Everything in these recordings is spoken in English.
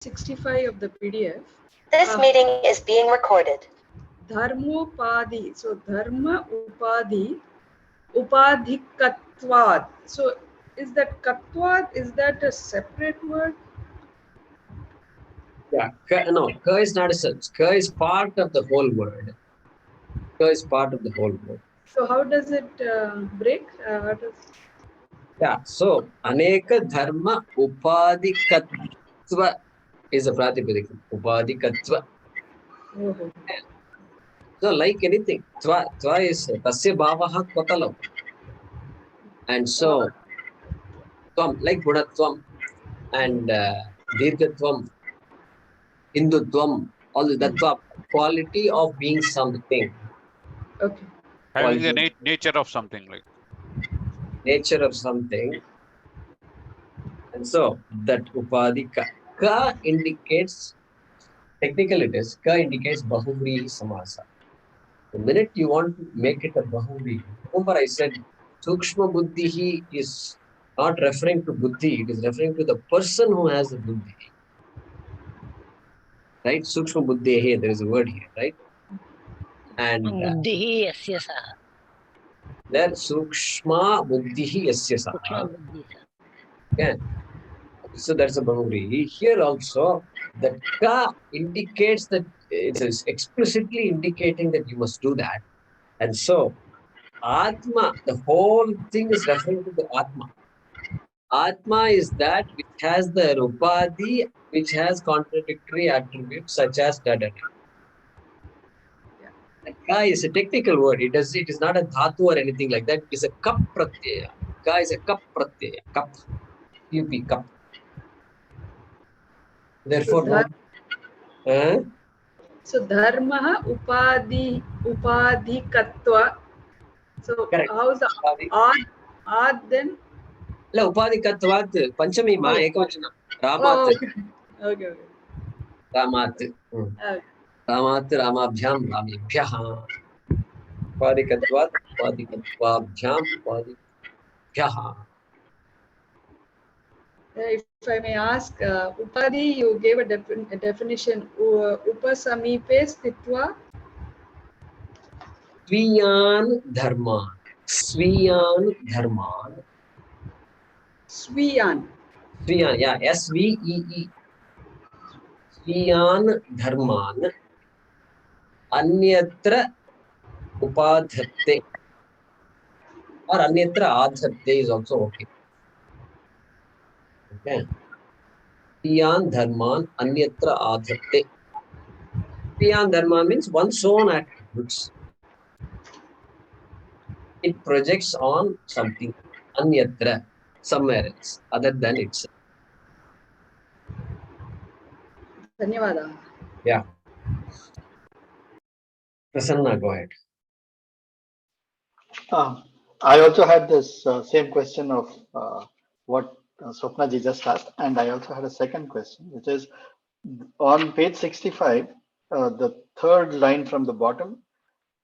65 of the PDF. This meeting is being recorded. Dharmopadi. So dharma upadi, upadhikatvad. So is that katvad? Is that a separate word? Yeah, no, ka is not a such. Ka is part of the whole word. Ka is part of the whole word. So how does it break? Yeah, so aneka dharma upadhikatva is a pratipadikam. Upadhikatva. So like anything, tva is tasya bhavaha kvatalam. And so tvam, like gunatvam and dirghatvam, hindutvam, all that quality of being something. Okay. Having the nature of something, like nature of something. And so that upadhika, ka indicates, technically it is, ka indicates bahuvrihi samasa. The minute you want to make it a bahuvrihi, remember I said sukshma buddhihi is not referring to buddhi, it is referring to the person who has the buddhi. Right? Sukshma buddhihi, there is a word here, right? And buddhihi yasya sa. there sukshma buddhihi yasya sa. Okay. So that's a bahuvrihi. Here also, that ka indicates that it is explicitly indicating that you must do that. And so, Atma, the whole thing is referring to the Atma. Atma is that which has the Upadhi, which has contradictory attributes such as da. Ka is a technical word. It is not a dhatu or anything like that. It is a kap pratyaya. Ka is a kap pratyaya. Kap. UP, kap. Therefore, so dharma upadhikatva. So correct. how's the ad then? La upadhikatvat panchami ma ekavachana. Ramat. Okay. Ramat. Ramat ramabhyam ramibhyah. Upadhikatvat upadhikatvabhyam upadhibhyah. If I may ask, upadhi, you gave a definition. Upasamipe stitva. Sviyan dharman. Sviyan dharman. Sviyan. Sviyan, yeah, S-V-E-E. Sviyan dharman. Anyatra upadhatte. Or anyatra adhatte is also okay. Okay. Sviyan dharman anyatra adhatte. Sviyan dharma means one's own attributes. It projects on something. Anyatra. Somewhere else, other than itself. Dhanyavada. Yeah. Prasanna, go ahead. I also had this same question of what Swapna ji just asked, and I also had a second question, which is on page 65, the third line from the bottom,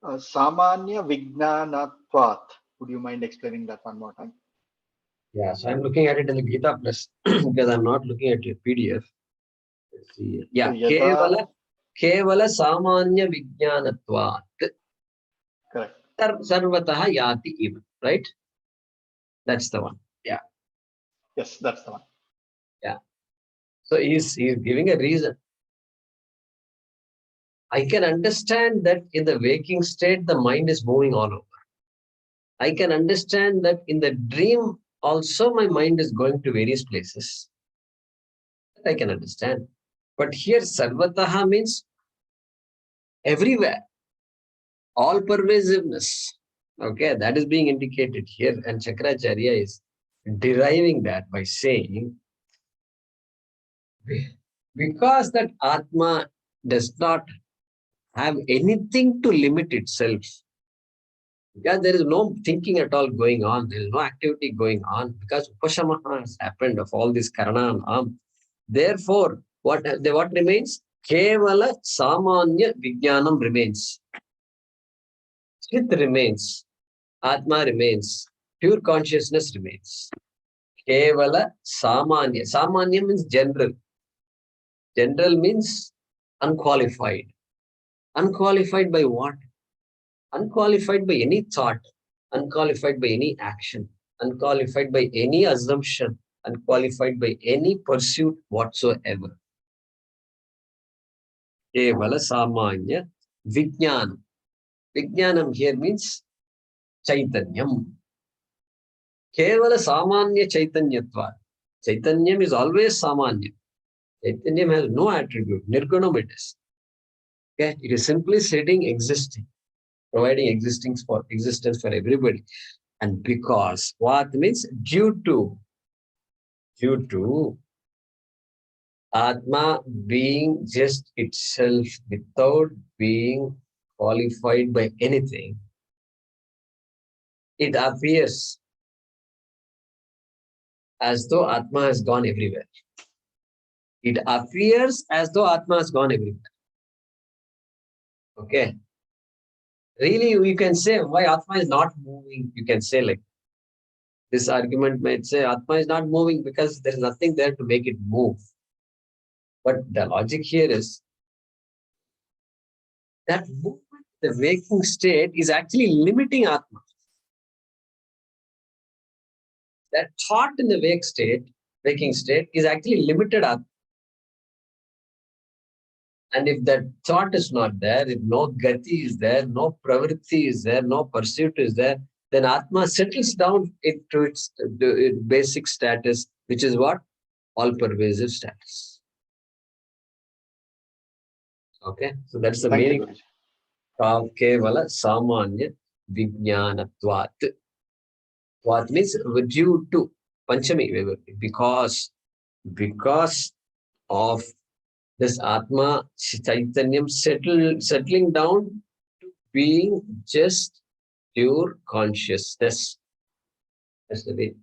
Samanya Vijnanatvat. Would you mind explaining that one more time? Yeah, so I'm looking at it in the Gita Plus because I'm not looking at your PDF. Let's see. Yeah, so Kevala Samanya Vijnanatvat. Correct. Sarvataha Yati Eva, right? That's the one. Yeah. Yes, that's the one. Yeah. So he's giving a reason. I can understand that in the waking state, the mind is moving all over. I can understand that in the dream, also my mind is going to various places. I can understand. But here, Sarvataha means everywhere. All pervasiveness. Okay, that is being indicated here. And Shankaracharya is deriving that by saying, because that Atma does not have anything to limit itself. Because there is no thinking at all going on. There is no activity going on. Because Upashamaha has happened of all this Karana and Am. Therefore, what remains? Kevala Samanya Vijnanam remains. Chit remains. Atma remains. Pure consciousness remains. Kevala Samanya. Samanya means general. General means unqualified. Unqualified by what? Unqualified by any thought, unqualified by any action, unqualified by any assumption, unqualified by any pursuit whatsoever. Kevala samanya vijnanam. Vijnanam here means chaitanyam. Kevala samanya chaitanyatva. Chaitanyam is always samanya. Chaitanyam has no attribute. Nirgunam it is. Okay? It is simply sitting, existing, providing existence for everybody. And because, what means due to Atma being just itself without being qualified by anything, it appears as though Atma has gone everywhere. It appears as though Atma has gone everywhere. Okay. Really, you can say why Atma is not moving. You can say like this argument might say Atma is not moving because there is nothing there to make it move. But the logic here is that movement, the waking state, is actually limiting Atma. That thought in the waking state, is actually limited Atma. And if that thought is not there, if no gati is there, no pravritti is there, no pursuit is there, then Atma settles down into its basic status, which is what? All-pervasive status. Okay, so that's the meaning of Kevala Samanya Vijnanatvat. What means due to Panchami, because of this Atma Chaitanyam settling down to being just pure consciousness. That's the way.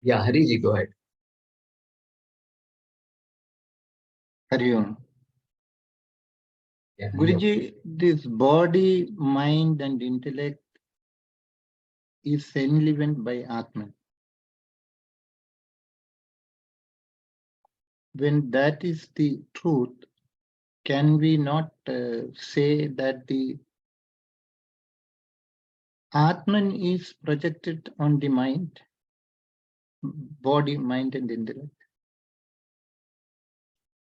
Yeah, Hariji, go ahead. Hari Om. Yeah, Guruji, this body, mind and intellect is enlivened by Atman. When that is the truth, can we not say that the Atman is projected on the mind, body, mind and intellect?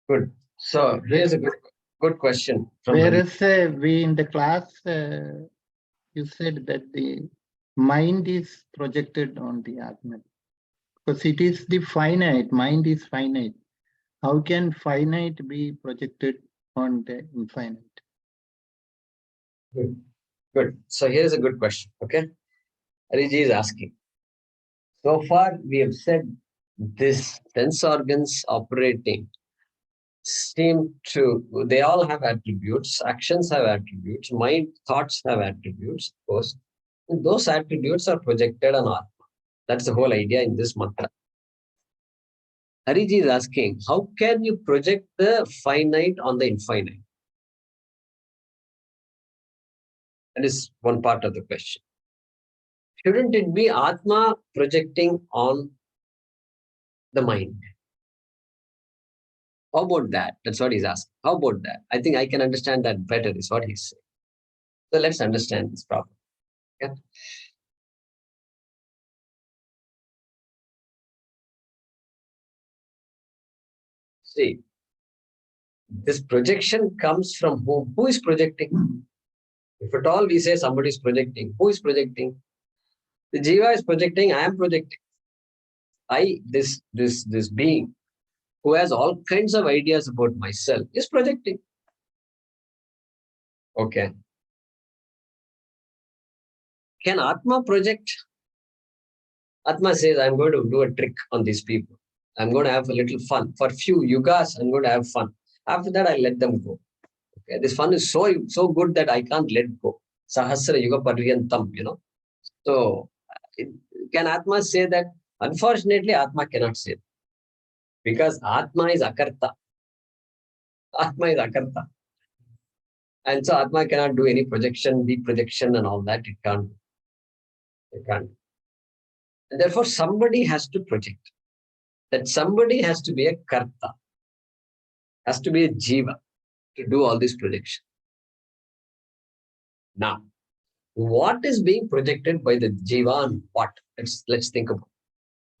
Good. So here's a good question. Whereas we in the class, you said that the mind is projected on the Atman. Because it is the finite, mind is finite. How can finite be projected on the infinite? Good. So here's a good question. Okay. Hariji is asking. So far, we have said this sense organs operating they all have attributes, actions have attributes, mind, thoughts have attributes, of course. And those attributes are projected on Atma. That's the whole idea in this mantra. Hariji is asking, how can you project the finite on the infinite? That is one part of the question. Shouldn't it be Atma projecting on the mind? How about that? That's what he's asking. How about that? I think I can understand that better, is what he's saying. So let's understand this problem. Okay? See, this projection comes from whom? Who is projecting? If at all we say somebody is projecting, who is projecting? The Jiva is projecting, I am projecting. This being who has all kinds of ideas about myself is projecting. Okay. Can Atma project? Atma says, I'm going to do a trick on these people. I'm going to have a little fun. For few yugas, I'm going to have fun. After that, I let them go. Okay. This fun is so good that I can't let go. Sahasra yuga paryantam, So, can Atma say that? Unfortunately, Atma cannot say that. Because Atma is akarta. Atma is akarta. And so Atma cannot do any projection, deep projection and all that. It can't. And therefore, somebody has to project. That somebody has to be a karta, has to be a jiva to do all these projections. Now, what is being projected by the jiva and what? Let's think about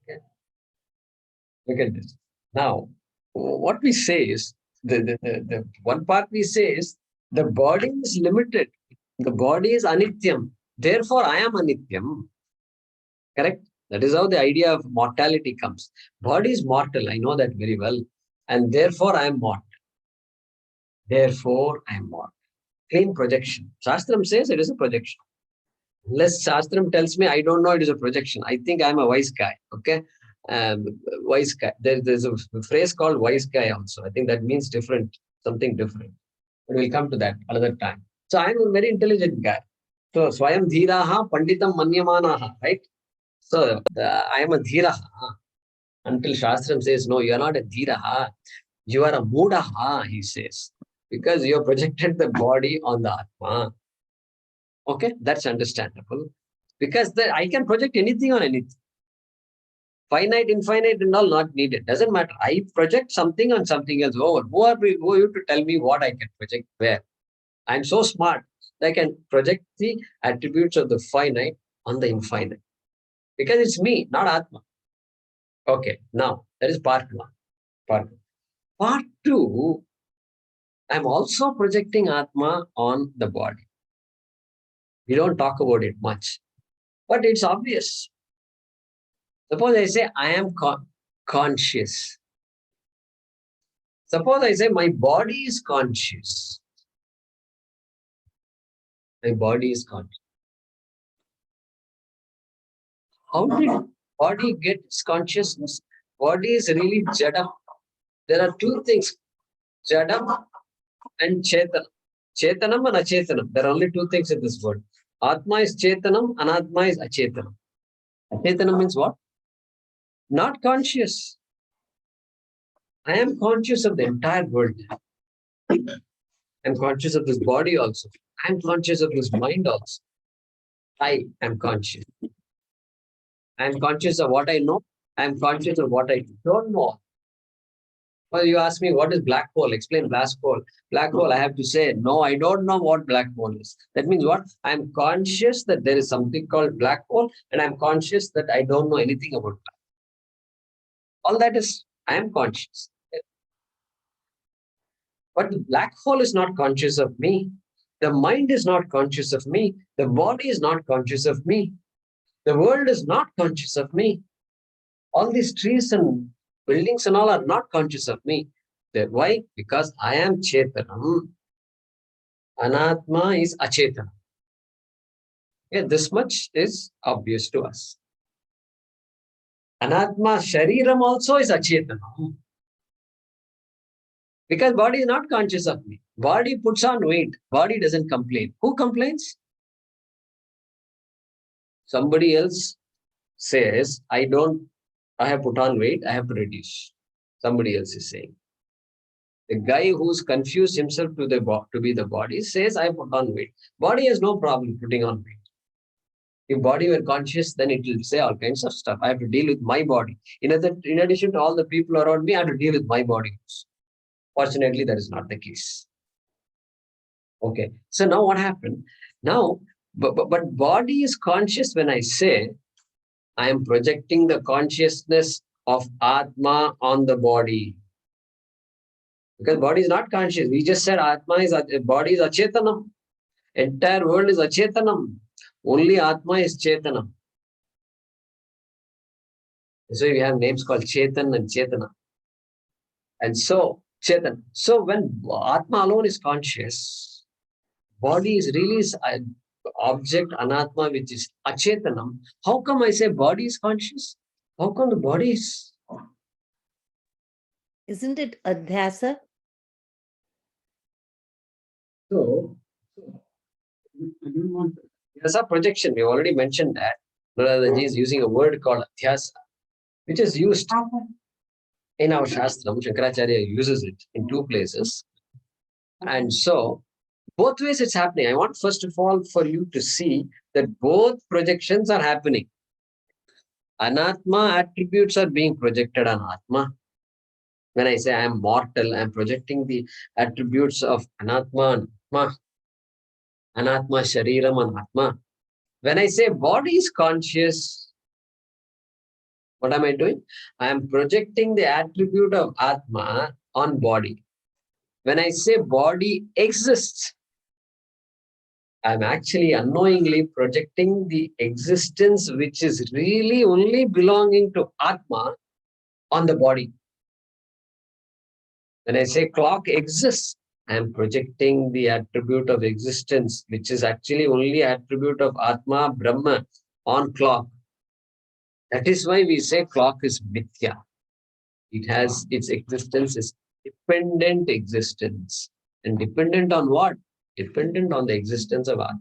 it. Okay? Look at this. Now, what we say is, the one part we say is, the body is limited. The body is anityam. Therefore, I am anityam. Correct? That is how the idea of mortality comes. Body is mortal. I know that very well. And therefore, I am mortal. Therefore, I am mortal. Clean projection. Shastram says it is a projection. Unless Shastram tells me I don't know it is a projection, I think I'm a wise guy. Okay? Wise guy. There's a phrase called wise guy also. I think that means different, something different. But we'll come to that another time. So I'm a very intelligent guy. So Swayam Dhiraha Panditam Manyamanaha, right? So I am a Dhiraha. Until Shastram says, no, you are not a Dhiraha. You are a Mudaha, he says. Because you have projected the body on the Atma. Okay, that's understandable. Because I can project anything on anything. Finite, infinite, and all not needed. Doesn't matter. I project something on something else. Oh, who are you to tell me what I can project where? I'm so smart that I can project the attributes of the finite on the infinite. Because it's me, not Atma. Okay, now that is part one. Part two, I'm also projecting Atma on the body. We don't talk about it much, but it's obvious. Suppose I say I am conscious. Suppose I say my body is conscious. My body is conscious. How did body get its consciousness? Body is really jadam. There are two things, jadam and chetanam. Chetanam and achetanam. There are only two things in this world. Atma is chetanam, anatma is achetanam. Achetanam means what? Not conscious. I am conscious of the entire world. I'm conscious of this body also. I'm conscious of this mind also. I am conscious. I'm conscious of what I know. I'm conscious of what I don't know. Well, you ask me, what is black hole? Explain black hole. Black hole, I have to say, no, I don't know what black hole is. That means what? I'm conscious that there is something called black hole, and I'm conscious that I don't know anything about black hole. All that is, I am conscious. But the black hole is not conscious of me. The mind is not conscious of me. The body is not conscious of me. The world is not conscious of me. All these trees and buildings and all are not conscious of me. Why? Because I am Chetanam. Anatma is Achetana. Okay, this much is obvious to us. Anatma Shariram also is Achetana. Because body is not conscious of me. Body puts on weight. Body doesn't complain. Who complains? Somebody else says, I have put on weight, I have to reduce. Somebody else is saying. The guy who's confused himself to be the body says, I put on weight. Body has no problem putting on weight. If body were conscious, then it will say all kinds of stuff. I have to deal with my body. In addition to all the people around me, I have to deal with my body. Fortunately, that is not the case. Okay. So now what happened? Now, but body is conscious when I say, I am projecting the consciousness of Atma on the body. Because body is not conscious. We just said body is Achetanam. Entire world is Achetanam. Only Atma is Chetanam. So we have names called Chetan and Chetana. And so, Chetan. So when Atma alone is conscious, body is really an object, Anatma, which is Achetanam. How come I say body is conscious? How come the body is? Isn't it adhyasa? So, I don't want to. There's a projection. We already mentioned that. Naradaji is using a word called adhyasa, which is used in our Shastram. Shankaracharya uses it in two places. And so, both ways it's happening. I want, first of all, for you to see that both projections are happening. Anatma attributes are being projected on Atma. When I say I am mortal, I am projecting the attributes of Anatma and Atma. Anatma, Shariram and Atma. When I say body is conscious, what am I doing? I am projecting the attribute of Atma on body. When I say body exists, I am actually unknowingly projecting the existence which is really only belonging to Atma on the body. When I say clock exists, I am projecting the attribute of existence, which is actually only attribute of Atma, Brahma, on clock. That is why we say clock is mithya. It has its existence is dependent existence. And dependent on what? Dependent on the existence of Atma.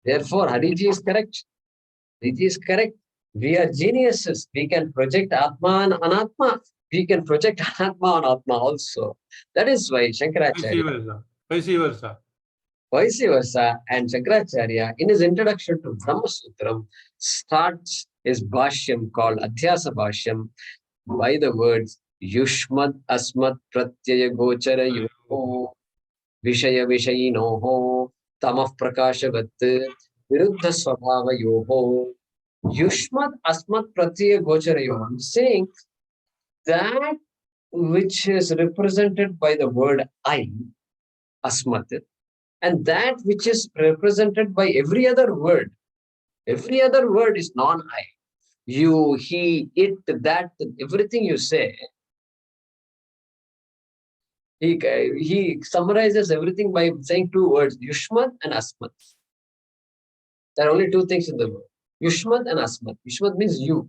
Therefore, Hariji is correct. Hariji is correct. We are geniuses. We can project Atma and Anatma. We can project Anatma and Atma also. That is why Shankaracharya, vice versa, and Shankaracharya, in his introduction to Brahma Sutram, starts his Bhaashyam called Adhyasa Bhaashyam by the words Yushmad Asmat Pratyaya Gochara Yoho Vishaya Vishayinoho Tamah Prakashavat Viruddha Swabhava Yoho Yushmat Asmat Pratyaya Gochara Yoho. I'm saying that which is represented by the word I, Asmat, and that which is represented by every other word is non-I. You, he, it, that, everything you say, he summarizes everything by saying two words, Yushmat and Asmat. There are only two things in the world, Yushmat and Asmat. Yushmat means you.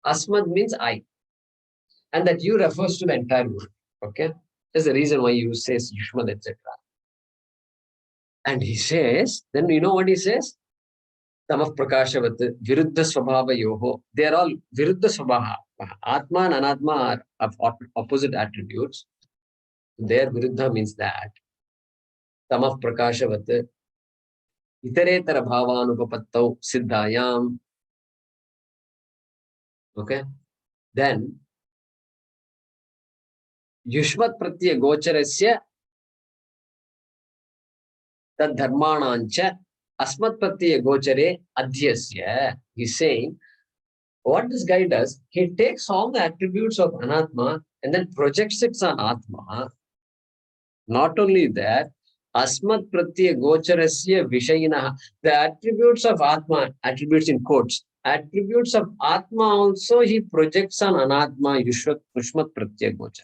Asmat means I. And that you refers to the entire world. Okay? That's the reason why you says Yushmat, etc. And he says, then you know what he says? Tamah Prakashavat, Viruddha Swabhava Yoho. They are all Viruddha Swabhava. Atma and Anatma are of opposite attributes. There Viruddha means that. Tamah Prakashavat, Itaretara Bhavanupapattau Siddhayam. Okay. Then Yushmat Pratya Gocharasya Tad Dharmanancha Asmat Pratya Gochare Adhyasya. He's saying, what this guy does, he takes all the attributes of Anatma and then projects it on Atma. Not only that, Asmat Pratya Gocharasya Vishayina, the attributes of Atma, attributes in quotes, attributes of Atma also he projects on Anatma, Yushmat Pratya Gochar.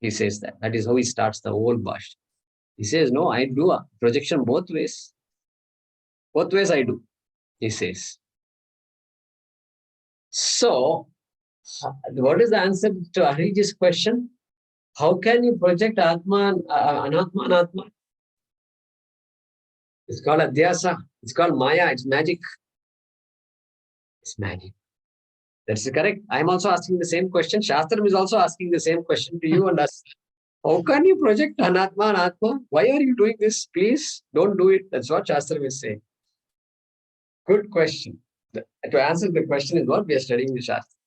He says that. That is how he starts the whole Bhaashyam. He says, no, I do a projection both ways. Both ways I do, he says. So, what is the answer to Hariji's question? How can you project Atma, Anatma, and Atma? It's called Adhyasa. It's called Maya. It's magic. It's magic. That's correct. I'm also asking the same question. Shastram is also asking the same question to you and us. How can you project Anatma and Atma? Why are you doing this? Please don't do it. That's what Shastram is saying. Good question. To answer the question is what we are studying the Shastra.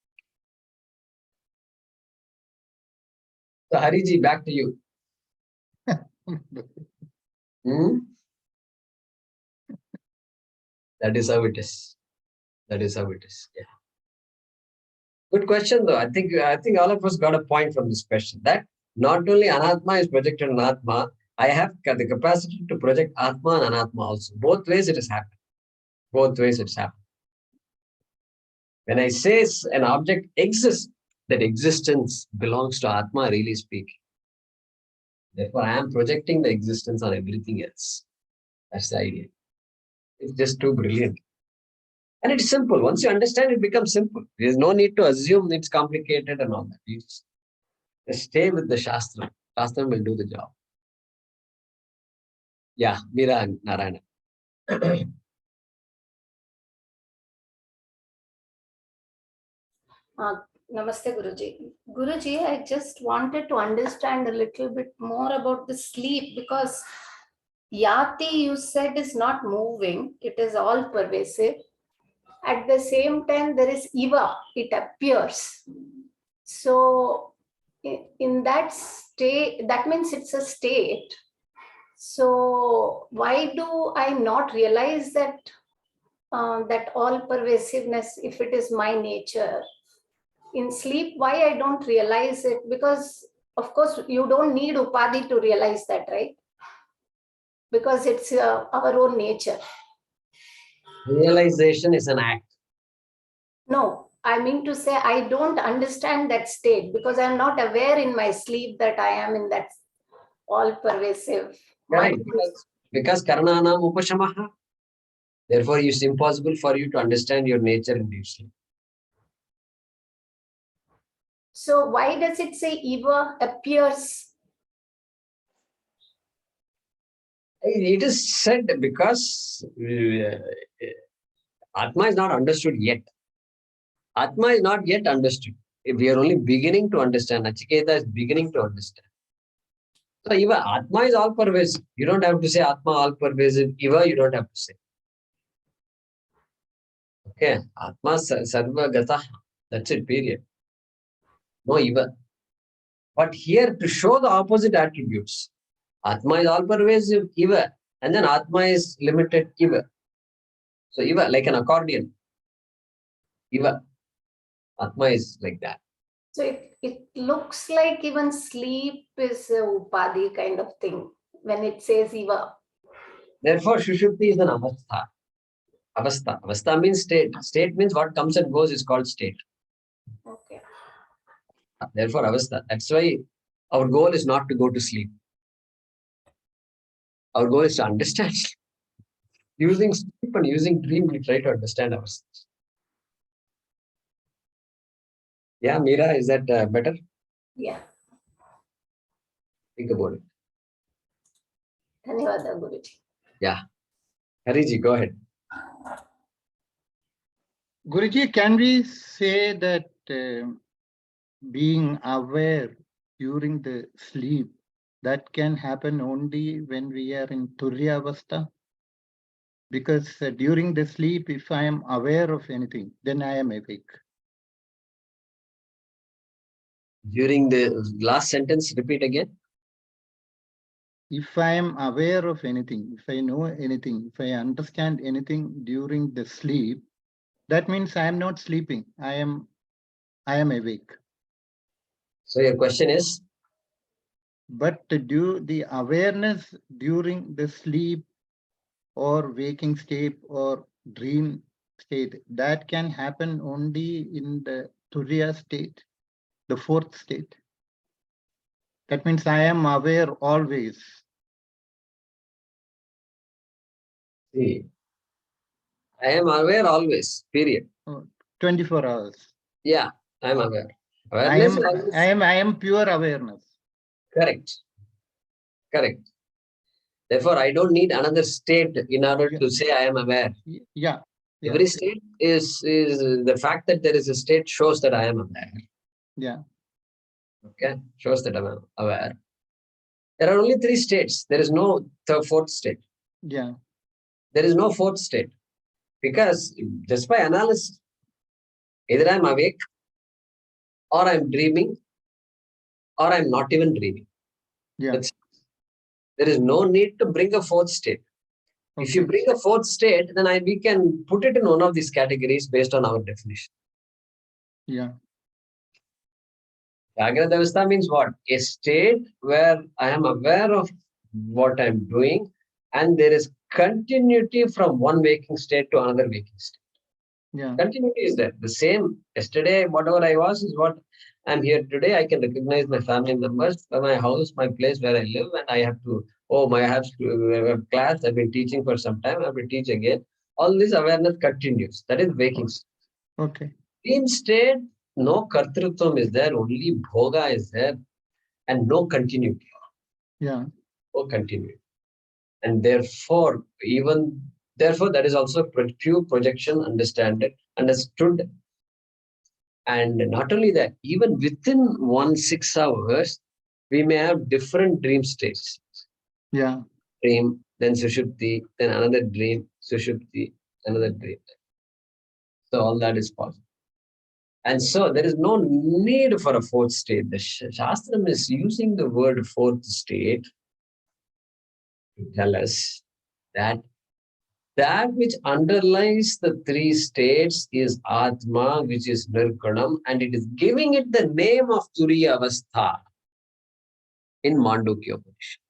So Hariji, back to you. That is how it is. That is how it is. Yeah. Good question, though. I think all of us got a point from this question. That not only Anatma is projected on Atma, I have the capacity to project Atma and Anatma also. Both ways it has happened. Both ways it's happened. When I say an object exists, that existence belongs to Atma, really speaking. Therefore, I am projecting the existence on everything else. That's the idea. It's just too brilliant. And it's simple. Once you understand, it becomes simple. There's no need to assume it's complicated and all that. You just stay with the Shastra. Shastra will do the job. Yeah, Meera and Narayana. Namaste, Guruji. Guruji, I just wanted to understand a little bit more about the sleep, because Yati, you said, is not moving. It is all pervasive. at the same time there is Iva, it appears. So in that state, that means it's a state. So why do I not realize that that all pervasiveness, if it is my nature? In sleep, why I don't realize it? Because of course you don't need upadhi to realize that, right? Because it's our own nature. Realization is an act. No, I mean to say I don't understand that state because I'm not aware in my sleep that I am in that all pervasive. Right. Because karananam upashamaha. Therefore, it's impossible for you to understand your nature in deep sleep. So why does it say Eva appears? It is said because Atma is not understood yet. Atma is not yet understood. We are only beginning to understand. Nachiketa is beginning to understand. So even Atma is all pervasive. You don't have to say Atma all pervasive. Eva, you don't have to say. Okay. Atma sarva gata. That's it, period. No Eva. But here to show the opposite attributes. Atma is all pervasive, Eva. And then Atma is limited, Eva. So Eva, like an accordion. Eva. Atma is like that. So it looks like even sleep is a upadhi kind of thing when it says Eva. Therefore, Shushupti is an avastha. Avastha. Avastha means state. State means what comes and goes is called state. Okay. Therefore, avastha. That's why our goal is not to go to sleep. Our goal is to understand sleep. Using sleep and using dream, we try to understand ourselves. Yeah, Meera, is that better? Yeah. Think about it. Dhanyavada, Guruji. Yeah. Hariji, go ahead. Guruji, can we say that being aware during the sleep, that can happen only when we are in Turya Avastha? Because during the sleep, if I am aware of anything, then I am awake. During the last sentence, repeat again. If I am aware of anything, if I know anything, if I understand anything during the sleep, that means I am not sleeping. I am awake. So your question is? But do the awareness during the sleep or waking state or dream state, that can happen only in the Turiya state, the fourth state. That means I am aware always. See, I am aware always, period. 24 hours. Yeah, I am aware. Awareness I am pure awareness. Correct. Correct. Therefore, I don't need another state in order to say I am aware. Yeah. Every state is the fact that there is a state shows that I am aware. Yeah. Okay, shows that I am aware. There are only three states. There is no fourth state. Yeah. There is no fourth state because just by analysis, either I am awake, or I am dreaming, or I am not even dreaming. Yeah. There is no need to bring a fourth state. Okay. If you bring a fourth state, then we can put it in one of these categories based on our definition. Yeah. Jagrata Avastha means what? A state where I am aware of what I am doing and there is continuity from one waking state to another waking state. Yeah. Continuity is there. The same yesterday, whatever I was is what I'm here today. I can recognize my family members, my house, my place where I live, and I have to, I have class, I've been teaching for some time, I will teach again. All this awareness continues. That is waking state. Okay. Dream state, no kartrutvam is there, only bhoga is there, and no continuity. Yeah. No continuity. And therefore, that is also pure projection, understood. And not only that, even within 6 hours, we may have different dream states. Yeah. Dream, then Sushupti, then another dream, Sushupti, another dream. So all that is possible. And so there is no need for a fourth state. The Shastram is using the word fourth state to tell us that that which underlies the three states is Atma, which is Nirgunam, and it is giving it the name of Turiya Avastha in Mandukya Upanishad.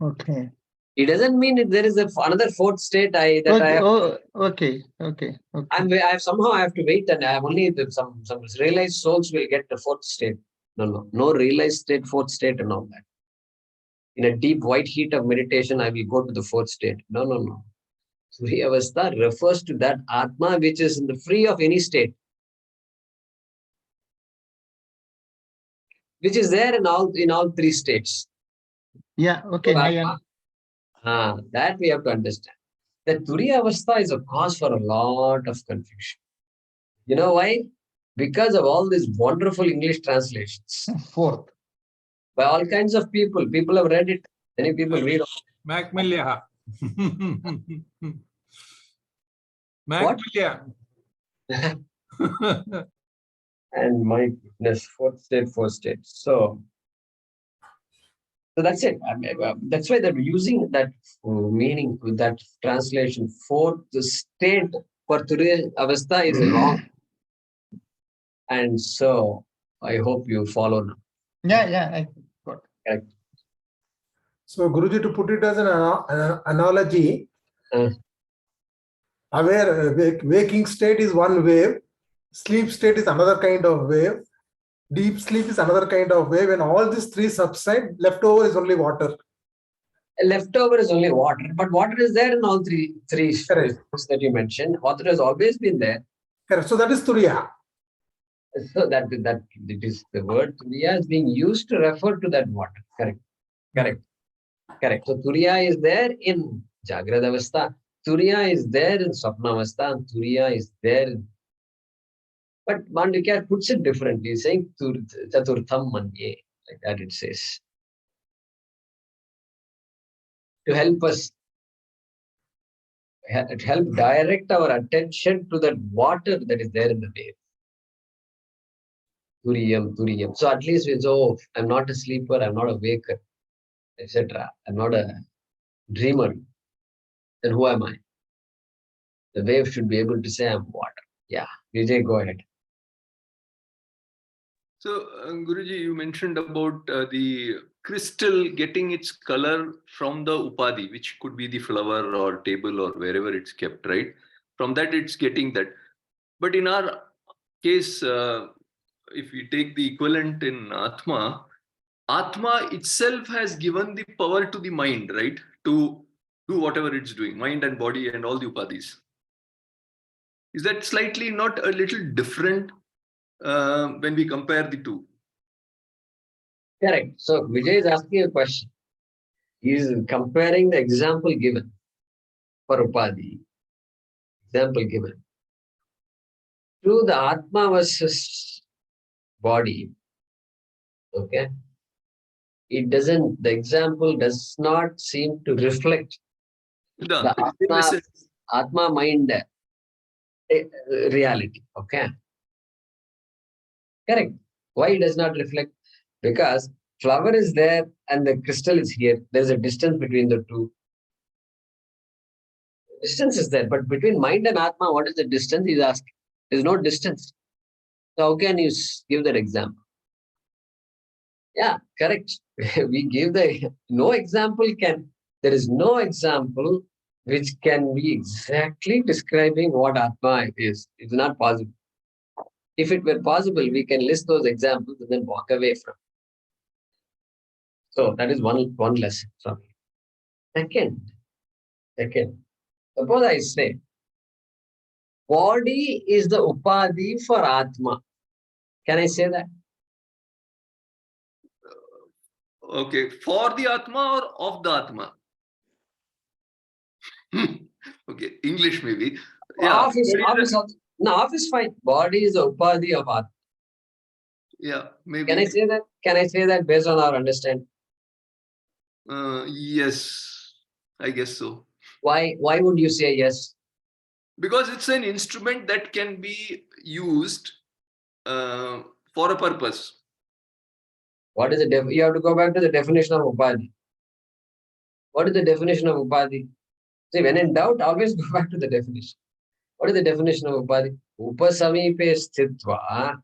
Okay. It doesn't mean that there is another fourth state I Okay. have. Oh, okay. Okay. Okay. I have to wait, and I have only some realized souls will get the fourth state. No realized state, fourth state, and all that. In a deep white heat of meditation, I will go to the fourth state. No. Turiya Avastha refers to that Atma which is in the free of any state, which is there in all three states. Yeah. Okay. I am. That we have to understand. That Turiya Avastha is a cause for a lot of confusion. You know why? Because of all these wonderful English translations Fourth. by all kinds of people. People have read it. Many people read. Macmillan. Macmillan. And my goodness, fourth state. So that's it. That's why they're using that meaning, that translation. Fourth state for Turiya Avastha is wrong. And so I hope you follow now. Yeah. I got it. Correct. So, Guruji, to put it as an analogy, waking state is one wave, sleep state is another kind of wave, deep sleep is another kind of wave, and all these three subside, leftover is only water. Leftover is only water, but water is there in all three Correct. that you mentioned. Water has always been there. Correct. So that is Turiya. So that it is the word Turiya is being used to refer to that water. Correct. So Turiya is there in Jagrada Avastha. Turiya is there in Swapna Avastha. And Turiya is there. But Mandukya puts it differently. He's saying Chaturtham Manye. Like that it says. To help us, help direct our attention to that water that is there in the wave. Turiyam. So at least we say, I'm not a sleeper, I'm not a waker, etc. I'm not a dreamer. Then who am I? The wave should be able to say I'm water. Yeah, Vijay, go ahead. So, Guruji, you mentioned about the crystal getting its color from the upadhi, which could be the flower or table or wherever it's kept, right? From that, it's getting that. But in our case, if we take the equivalent in Atma itself has given the power to the mind, right? To do whatever it's doing, mind and body and all the upadhis. Is that slightly not a little different when we compare the two? Correct. So Vijay is asking a question. He is comparing the example given for Upadhi. Example given. To the Atma versus body. Okay. The example does not seem to reflect the Atma mind reality. Okay. Correct. Why it does not reflect? Because flower is there and the crystal is here. There's a distance between the two. Distance is there, but between mind and Atma, what is the distance? He's asking. There's no distance. So how can you give that example? Yeah, correct. We give no example there is no example which can be exactly describing what Atma is. It's not possible. If it were possible, we can list those examples and then walk away from. So that is one lesson from here. Second, suppose I say, body is the upadhi for Atma. Can I say that? Okay, for the Atma or of the Atma? Okay, English maybe. Yeah. Off is fine. Body is the upadhi of Atma. Yeah, maybe. Can I say that? Can I say that based on our understanding? Yes, I guess so. Why would you say yes? Because it's an instrument that can be used for a purpose. What is the you have to go back to the definition of upadhi. What is the definition of upadhi? See, when in doubt, always go back to the definition. What is the definition of upadhi? Upasamipe sthitva,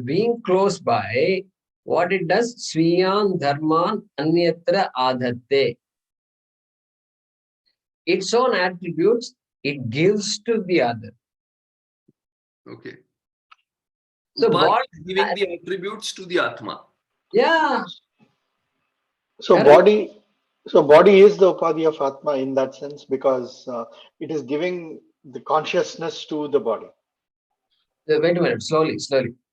being close by, what it does, sviyan dharman anyatra adhatte. Its own attributes, it gives to the other. Okay. So Upadhi is giving the attributes to the Atma. Yeah. So Correct. body is the upadhi of Atma in that sense, because it is giving the consciousness to the body. Wait a minute, slowly.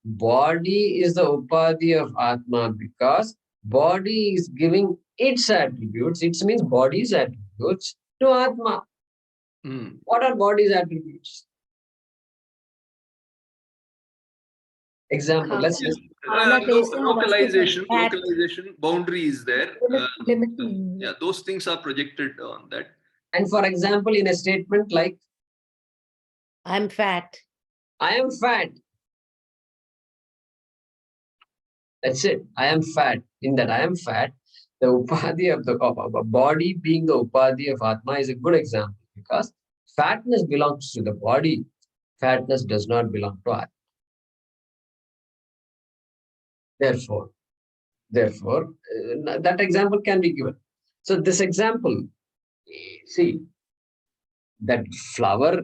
Body is the upadhi of Atma because body is giving its attributes. It means body's attributes to Atma. What are body's attributes? Example, let's just localization, boundary is there. Yeah, those things are projected on that. And for example, in a statement like, I'm fat. I am fat. That's it. I am fat. In that I am fat, the upadhi of the body being the upadhi of Atma is a good example because fatness belongs to the body. Fatness does not belong to Atma. Therefore, that example can be given. So this example, see, that flower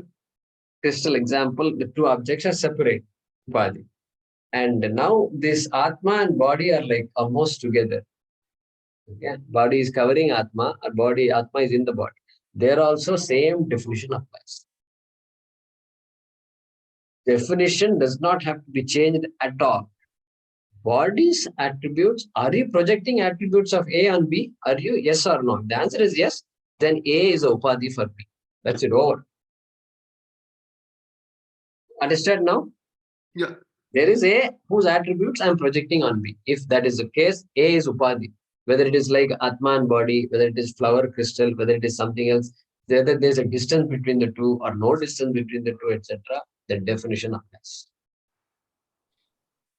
crystal example, the two objects are separate, upadhi. And now this Atma and body are like almost together. Okay? Body is covering Atma, or Atma is in the body. There also same definition applies. Definition does not have to be changed at all. Body's attributes, are you projecting attributes of A on B? Are you? Yes or no? The answer is yes. Then A is a upadhi for B. That's it, over. Understand now? Yeah. There is A whose attributes I am projecting on B. If that is the case, A is upadhi. Whether it is like Atma and body, whether it is flower crystal, whether it is something else, whether there is a distance between the two or no distance between the two, etc., the definition applies.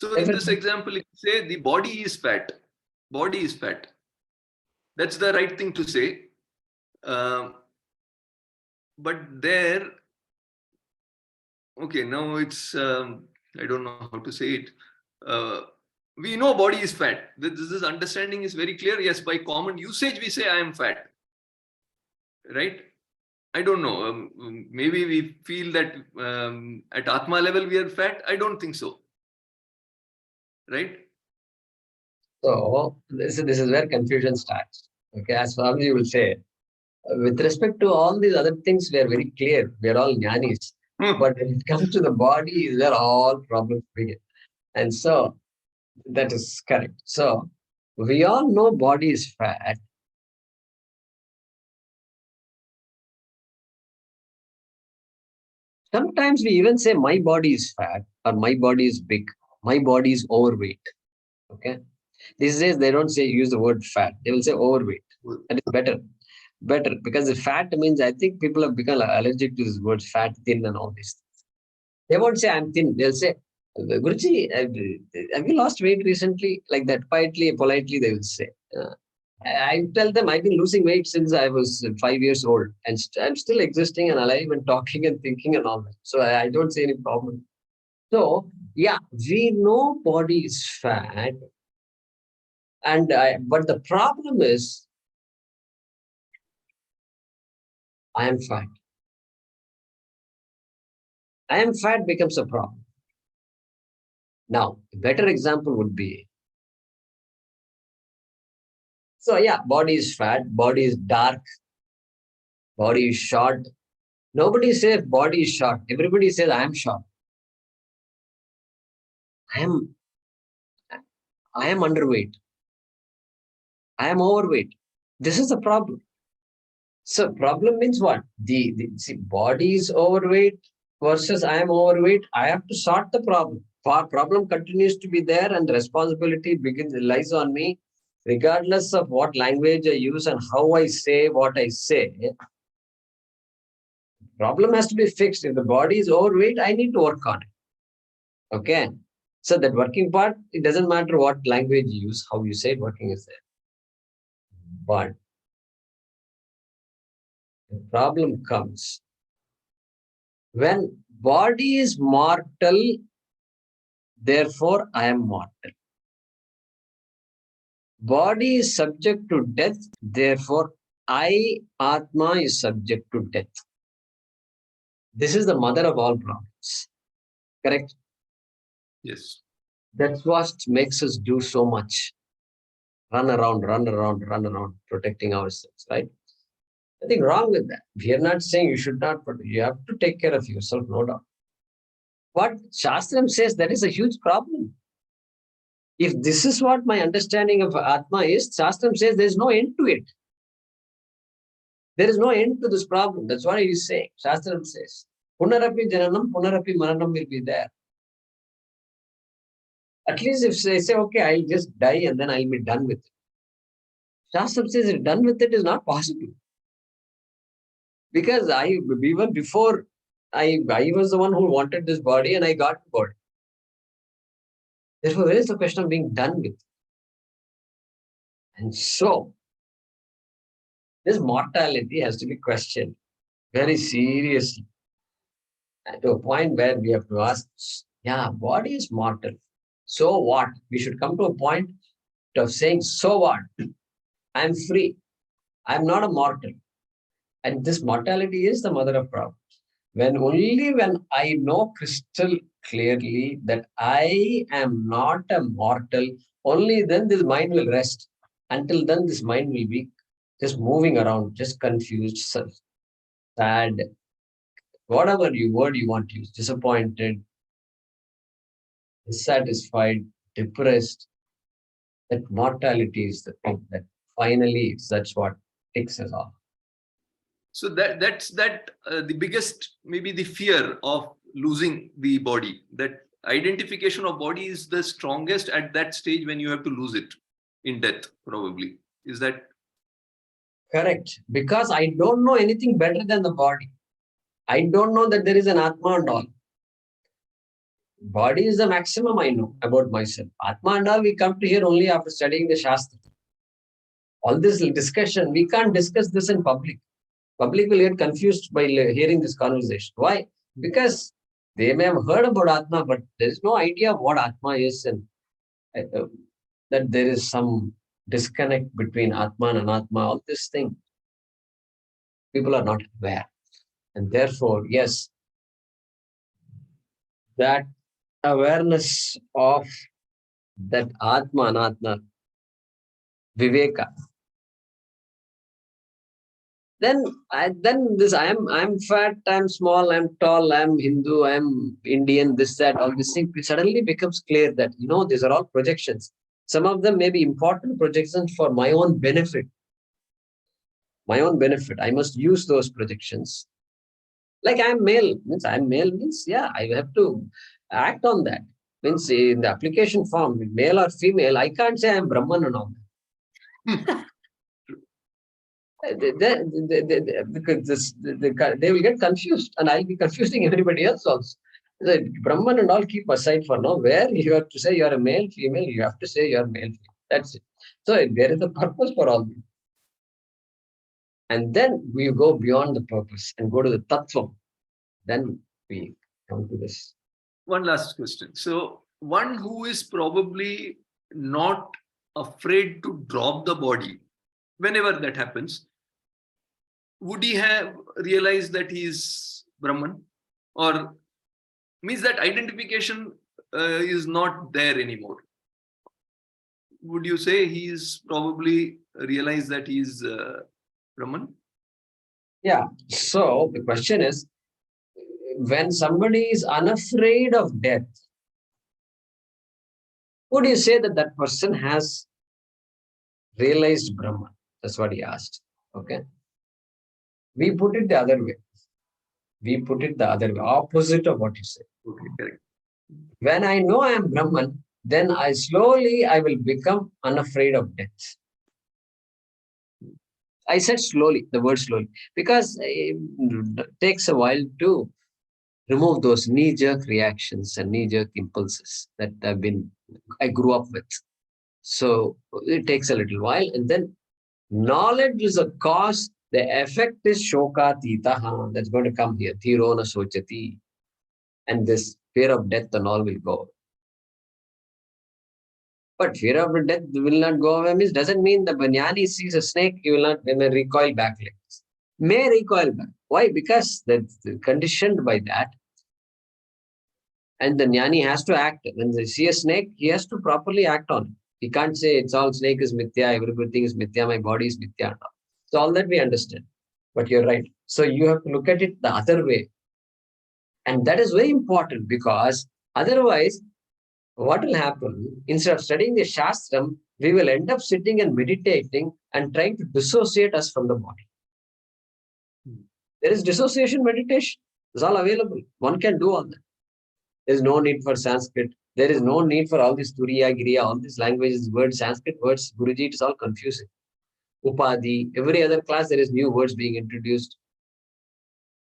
So in this example, if you say the body is fat, that's the right thing to say. But there, okay, now it's, I don't know how to say it. We know body is fat. This understanding is very clear. Yes, by common usage, we say I am fat. Right? I don't know. Maybe we feel that at Atma level we are fat. I don't think so. Right? So this is where confusion starts. Okay, as Swamiji will say, with respect to all these other things, we are very clear. We are all jnanis. But when it comes to the body, there are all problems begin. And so that is correct. So we all know body is fat. Sometimes we even say my body is fat or my body is big. My body is overweight. Okay. These days they don't say use the word fat. They will say overweight. That is better. Better because the fat means I think people have become allergic to this word fat, thin, and all these things. They won't say I'm thin. They'll say, Guruji, have you lost weight recently? Like that, quietly, politely, they will say. I tell them I've been losing weight since I was 5 years old, and I'm still existing and alive and talking and thinking and all that. So I don't see any problem. So yeah, we know body is fat, and but the problem is I am fat. I am fat becomes a problem. Now, a better example would be, so yeah, body is fat, body is dark, body is short. Nobody says body is short. Everybody says I am short. I am underweight. I am overweight. This is the problem. So problem means what? See, body is overweight versus I am overweight. I have to sort the problem. Problem continues to be there and the responsibility lies on me, regardless of what language I use and how I say what I say. Problem has to be fixed. If the body is overweight, I need to work on it. Okay. So that working part, it doesn't matter what language you use, how you say it, working is there. But the problem comes when body is mortal, therefore I am mortal. Body is subject to death, therefore I, Atma, is subject to death. This is the mother of all problems. Correct? Yes. That's what makes us do so much. Run around, protecting ourselves, right? Nothing wrong with that. We are not saying you should not, but you have to take care of yourself, no doubt. What Shastram says, that is a huge problem. If this is what my understanding of Atma is, Shastram says there is no end to it. There is no end to this problem. That's what he is saying. Shastram says, Punarapi Jananam, Punarapi Maranam will be there. At least if they say, okay, I'll just die and then I'll be done with it. Shastram says, done with it is not possible. Because even before, I was the one who wanted this body and I got the body. Therefore, where is the question of being done with? And so, this mortality has to be questioned very seriously. And to a point where we have to ask, yeah, body is mortal. So what? We should come to a point of saying, so what? I'm free. I'm not a mortal. And this mortality is the mother of problems. Only when I know crystal clearly that I am not a mortal, only then this mind will rest. Until then, this mind will be just moving around, just confused, sad, whatever word you want to use, disappointed, dissatisfied, depressed. That mortality is the thing that finally, that's what takes us off. So that's the biggest, maybe the fear of losing the body. That identification of body is the strongest at that stage when you have to lose it in death, probably. Is that correct? Because I don't know anything better than the body. I don't know that there is an Atma and all. Body is the maximum I know about myself. Atma and all we come to hear only after studying the Shastra. All this discussion, we can't discuss this in public. Public will get confused by hearing this conversation. Why? Because they may have heard about Atma, but there is no idea what Atma is, and that there is some disconnect between Atma and Anatma, all this thing. People are not aware. And therefore, yes, that awareness of that Atma, Anatma, Viveka, then I'm fat, I'm small, I'm tall, I'm Hindu, I'm Indian, this, that, all these things, it suddenly becomes clear that, these are all projections. Some of them may be important projections for my own benefit. My own benefit. I must use those projections. Like I'm male, means, yeah, I have to act on that. Means in the application form, male or female, I can't say I'm Brahman and all that. Because they will get confused and I'll be confusing everybody else also. The Brahman and all keep aside for now. Where you have to say you're a male, female, you have to say you're male, female. That's it. So there is a purpose for all this. And then we go beyond the purpose and go to the tattva. Then we come to this. One last question. So one who is probably not afraid to drop the body, whenever that happens, would he have realized that he is Brahman? Or means that identification is not there anymore? Would you say he is probably realized that he is Brahman? Yeah. So the question is, when somebody is unafraid of death, would you say that that person has realized Brahman? That's what he asked. Okay. We put it the other way. Opposite of what you said. Okay, correct. When I know I am Brahman, then I will become unafraid of death. I said slowly, the word slowly, because it takes a while to remove those knee-jerk reactions and knee-jerk impulses that I grew up with. So it takes a little while, and then knowledge is a cause. The effect is shokatitaha. That's going to come here. Thirona sochati. And this fear of death and all will go. But fear of death will not go away means doesn't mean the jnani sees a snake, he will not recoil back like this. May recoil back. Why? Because that's conditioned by that. And the jnani has to act. When they see a snake, he has to properly act on it. He can't say it's all snake is mithya, everything is mithya, my body is mithya. So all that we understand. But you're right. So you have to look at it the other way. And that is very important because otherwise, what will happen? Instead of studying the Shastram, we will end up sitting and meditating and trying to dissociate us from the body. There is dissociation meditation. It's all available. One can do all that. There is no need for Sanskrit. There is no need for all this Turiya, Giriya, all these languages, words, Sanskrit words. Guruji, it's all confusing. Upadhi, every other class, there is new words being introduced.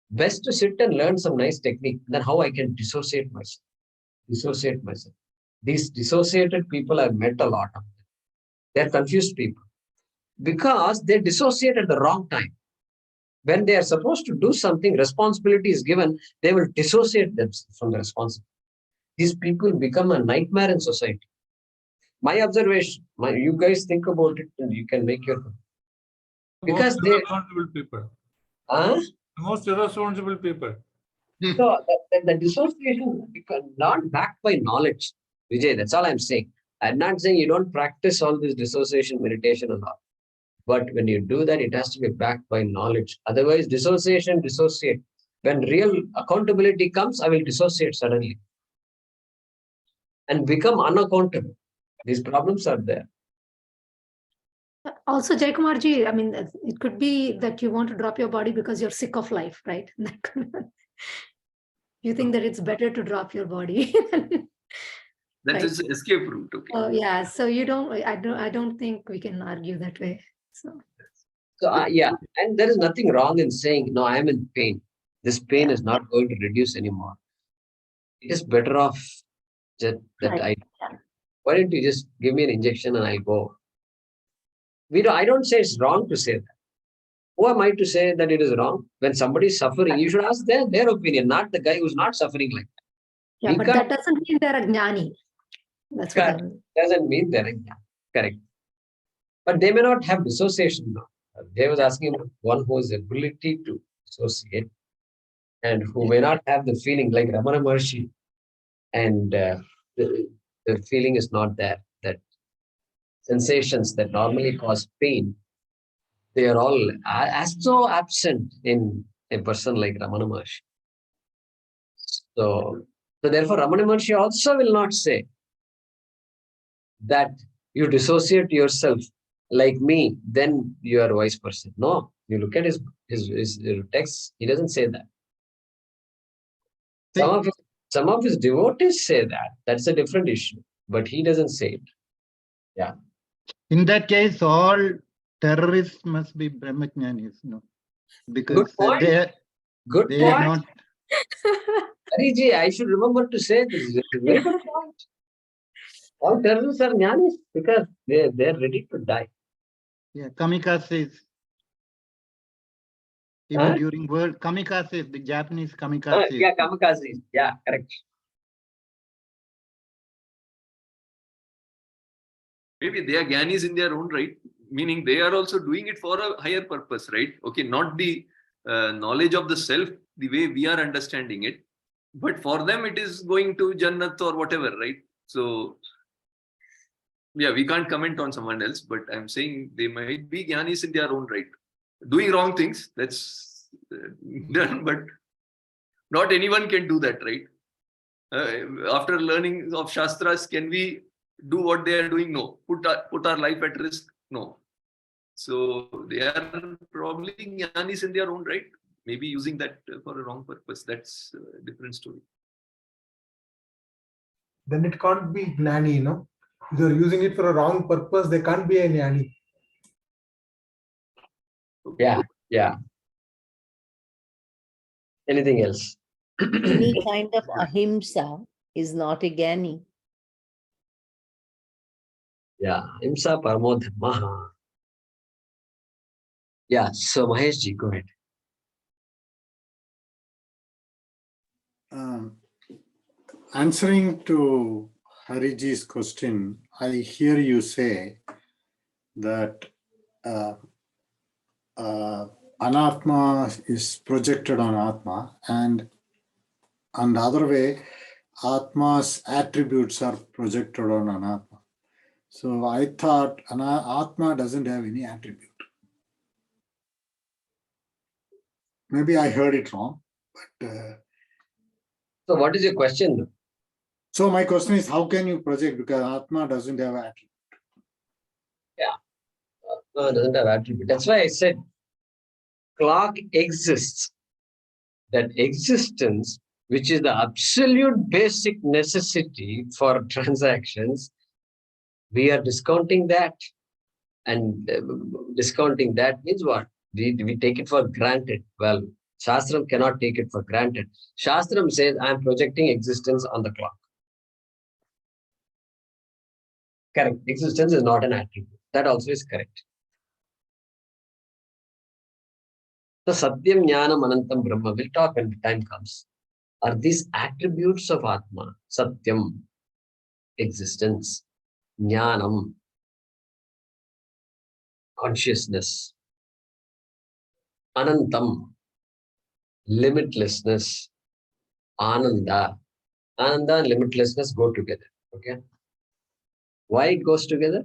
Best to sit and learn some nice technique. Then how I can dissociate myself. Dissociate myself. These dissociated people I've met a lot of them. They're confused people because they dissociate at the wrong time. When they are supposed to do something, responsibility is given, they will dissociate themselves from the responsibility. These people become a nightmare in society. My observation, you guys think about it and you can make your... Because most irresponsible people. Most irresponsible people. So the dissociation not backed by knowledge. Vijay, that's all I'm saying. I'm not saying you don't practice all this dissociation meditation and all. But when you do that, it has to be backed by knowledge. Otherwise, dissociate. When real accountability comes, I will dissociate suddenly and become unaccountable. These problems are there. Also, Jaykumarji, I mean, it could be that you want to drop your body because you're sick of life, right? You think that it's better to drop your body. That right? is escape route. Okay. Oh yeah. So you don't. I don't think we can argue that way. So yeah, and there is nothing wrong in saying, no, I am in pain. This pain is not going to reduce anymore. It is better off that why don't you just give me an injection and I'll go. I don't say it's wrong to say that. Who am I to say that it is wrong? When somebody is suffering, you should ask their opinion, not the guy who's not suffering like that. Yeah, but that doesn't mean they're a jnani. That's what I mean. Doesn't mean they're a jnani. Correct. But they may not have dissociation now. They was asking about one who has the ability to dissociate and who may not have the feeling like Ramana Maharshi. And the feeling is not there. That sensations that normally cause pain, they are all so absent in a person like Ramana Maharshi. So therefore, Ramana Maharshi also will not say that you dissociate yourself like me, then you are a wise person. No, you look at his text, he doesn't say that. Some of his devotees say that. That's a different issue, but he doesn't say it. Yeah. In that case, all terrorists must be Brahmajnanis, no? Because Good they point. are not. Hariji, I should remember to say this. Very good point. All terrorists are jnanis because they're ready to die. Yeah, kamikazes. Even during world, kamikazes, the Japanese kamikazes. Yeah, kamikazes. Yeah, correct. Maybe they are jnanis in their own right, meaning they are also doing it for a higher purpose, right? Okay, not the knowledge of the self, the way we are understanding it, but for them it is going to Jannat or whatever, right? So, yeah, we can't comment on someone else, but I'm saying they might be jnanis in their own right. Doing wrong things, that's done, but not anyone can do that, right? After learning of Shastras, can we do what they are doing? No. Put our life at risk? No. So they are probably jnanis in their own right, maybe using that for a wrong purpose. That's a different story. Then it can't be jnani, no? If they're using it for a wrong purpose, they can't be a jnani. Yeah. Anything else? Any kind of ahimsa is not a Gyani. Yeah, Imsa Paramo Dharma. Yeah, so Mahesh ji, go ahead. Answering to Hariji's question, I hear you say that Anatma is projected on Atma, and on the other way, Atma's attributes are projected on Anatma. So I thought Atma doesn't have any attribute. Maybe I heard it wrong, but. So what is your question? So my question is, how can you project, because Atma doesn't have attribute? Yeah, Atma doesn't have attribute. That's why I said clock exists. That existence, which is the absolute basic necessity for transactions, we are discounting that. And discounting that means what? We take it for granted. Well, Shastram cannot take it for granted. Shastram says, I am projecting existence on the clock. Correct. Existence is not an attribute. That also is correct. So Satyam, Jnanam, Anantam, Brahma, we'll talk when the time comes. Are these attributes of Atma? Satyam, existence. Jnanam, consciousness. Anantam, limitlessness. Ananda. Ananda and limitlessness go together. Okay. Why it goes together?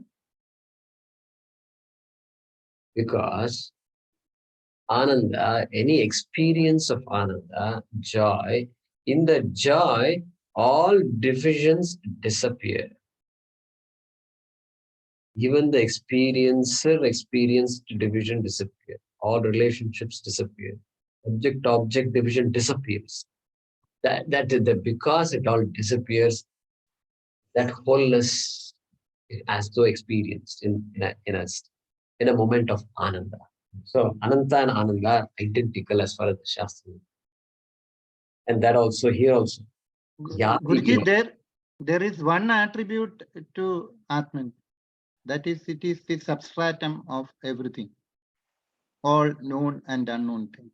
Because Ananda, any experience of Ananda, joy, in the joy, all divisions disappear. Even the experiencer experienced division disappear. All relationships disappear. Object-object division disappears. That because it all disappears, that wholeness as though experienced in a moment of Ananda. So Ananta and Ananda are identical as far as the Shastra. And that also here also. Guruji, there is one attribute to Atman. That is, it is the substratum of everything. All known and unknown things.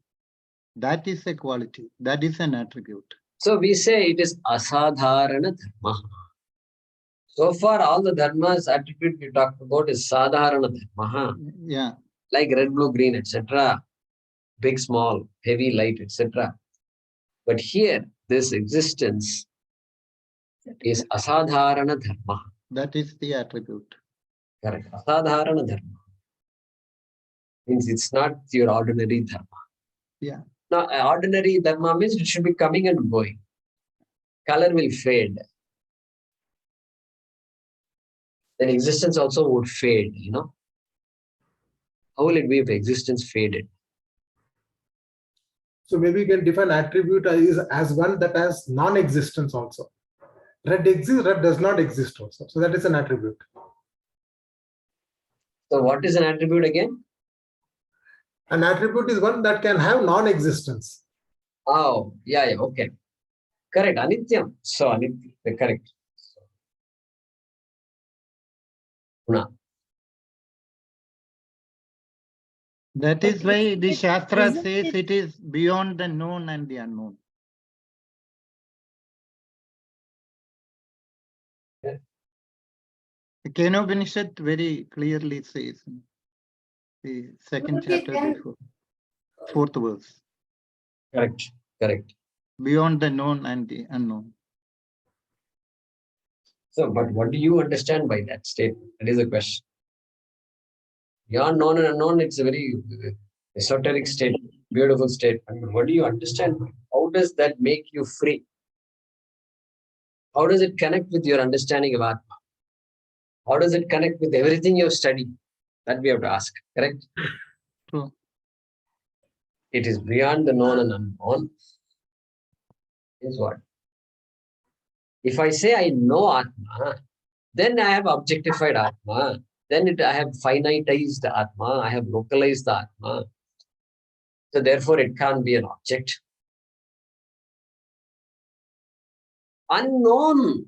That is a quality. That is an attribute. So we say it is asadharana dharma. So far, all the dharmas attribute we talked about is sadharana dharma. Yeah. Like red, blue, green, etc. Big, small, heavy, light, etc. But here, this existence is asadharana dharma. That is the attribute. Correct. Asadharana dharma. Means it's not your ordinary dharma. Yeah. Now, ordinary dharma means it should be coming and going. Color will fade. Then existence also would fade, you know. How will it be if existence faded? So maybe you can define attribute as one that has non-existence also. Red exists, red does not exist also. So that is an attribute. So what is an attribute again? An attribute is one that can have non-existence. Oh, yeah, okay. Correct, Anityam. So Anityam, correct. Guna. That is why the Shastra says it is beyond the known and the unknown. Yeah. The Kathopanishad very clearly says, the second chapter before, fourth verse. Correct, correct. Beyond the known and the unknown. So, but what do you understand by that statement? That is the question. Beyond known and unknown, it's a very esoteric statement, beautiful statement. What do you understand? How does that make you free? How does it connect with your understanding of Atma? How does it connect with everything you have studied? That we have to ask, correct? True. It is beyond the known and unknown. Is what? If I say I know Atma, then I have objectified Atma. Then I have finitized Atma. I have localized the Atma. So therefore, it can't be an object. Unknown.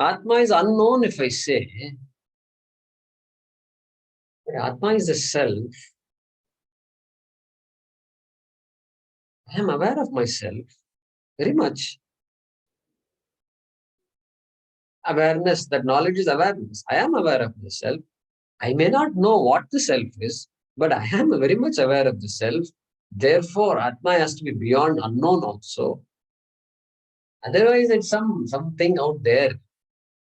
Atma is unknown if I say. Atma is the self. I am aware of myself very much. Awareness, that knowledge is awareness. I am aware of myself. I may not know what the self is, but I am very much aware of the self. Therefore, Atma has to be beyond unknown also. Otherwise, it's something out there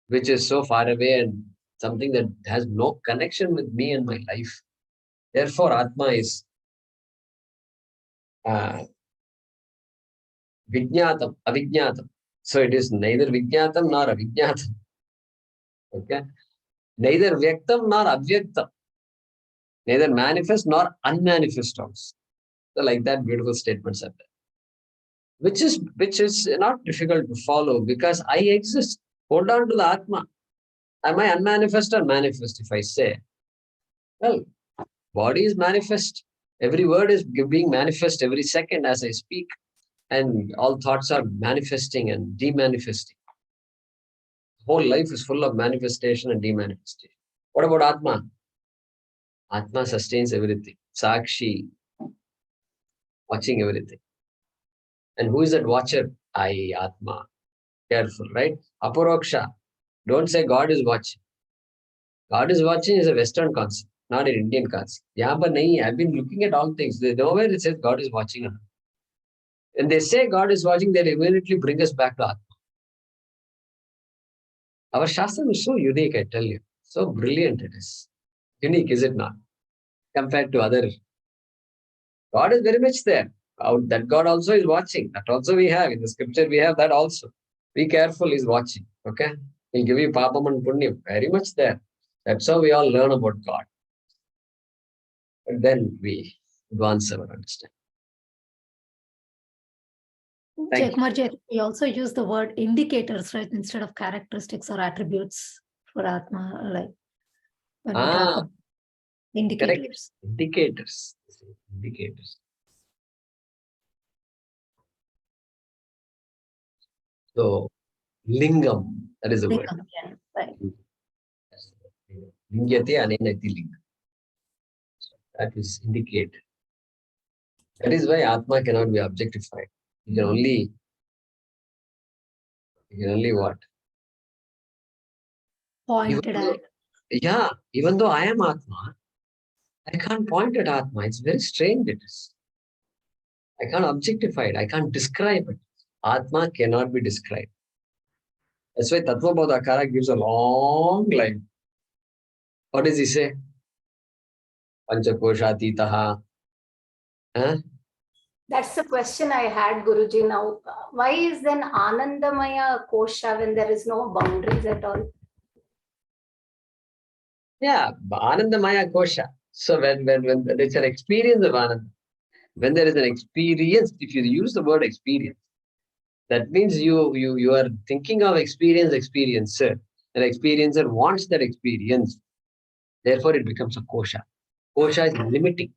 which is so far away and something that has no connection with me and my life. Therefore, Atma is Vijñātam, Avijñātam. So it is neither Vijñātam nor Avijñātam. Okay? Neither Vyaktam nor Avyaktam. Neither manifest nor unmanifest also. So like that, beautiful statements are there. Which is not difficult to follow because I exist. Hold on to the Atma. Am I unmanifest or manifest? If I say, well, body is manifest. Every word is being manifest every second as I speak. And all thoughts are manifesting and demanifesting. Whole life is full of manifestation and demanifestation. What about Atma? Atma sustains everything. Sakshi, watching everything. And who is that watcher? I, Atma. Careful, right? Aparoksha. Don't say God is watching. God is watching is a Western concept, not an Indian concept. Yahan par nahi hai. I've been looking at all things. Nowhere it says God is watching. When they say God is watching, they immediately bring us back to Atma. Our Shastra is so unique, I tell you. So brilliant it is. Unique, is it not? Compared to other. God is very much there. That God also is watching. That also we have. In the scripture, we have that also. Be careful, he's watching. Okay? He'll give you papam and punyam. Very much there. That's how we all learn about God. But then we advance our understanding. Jaykumar, we also use the word indicators, right, instead of characteristics or attributes for Atma, like when we talk about indicators. Correct. Indicators. Indicators. So, lingam, that is the word. Yeah, right. Lingyate anenati lingam. That is indicate. That is why Atma cannot be objectified. You can only what? Pointed at. Yeah, even though I am Atma, I can't point at Atma. It's very strange it is. I can't objectify it. I can't describe it. Atma cannot be described. That's why Tattva Bodhakara gives a long line. What does he say? Panchakoshatitaha. Huh? That's the question I had, Guruji. Now, why is then Anandamaya Kosha when there is no boundaries at all? Yeah, Anandamaya Kosha. So when there's an experience of Ananda, when there is an experience, if you use the word experience, that means you are thinking of experiencer. An experiencer wants that experience. Therefore, it becomes a kosha. Kosha is limiting.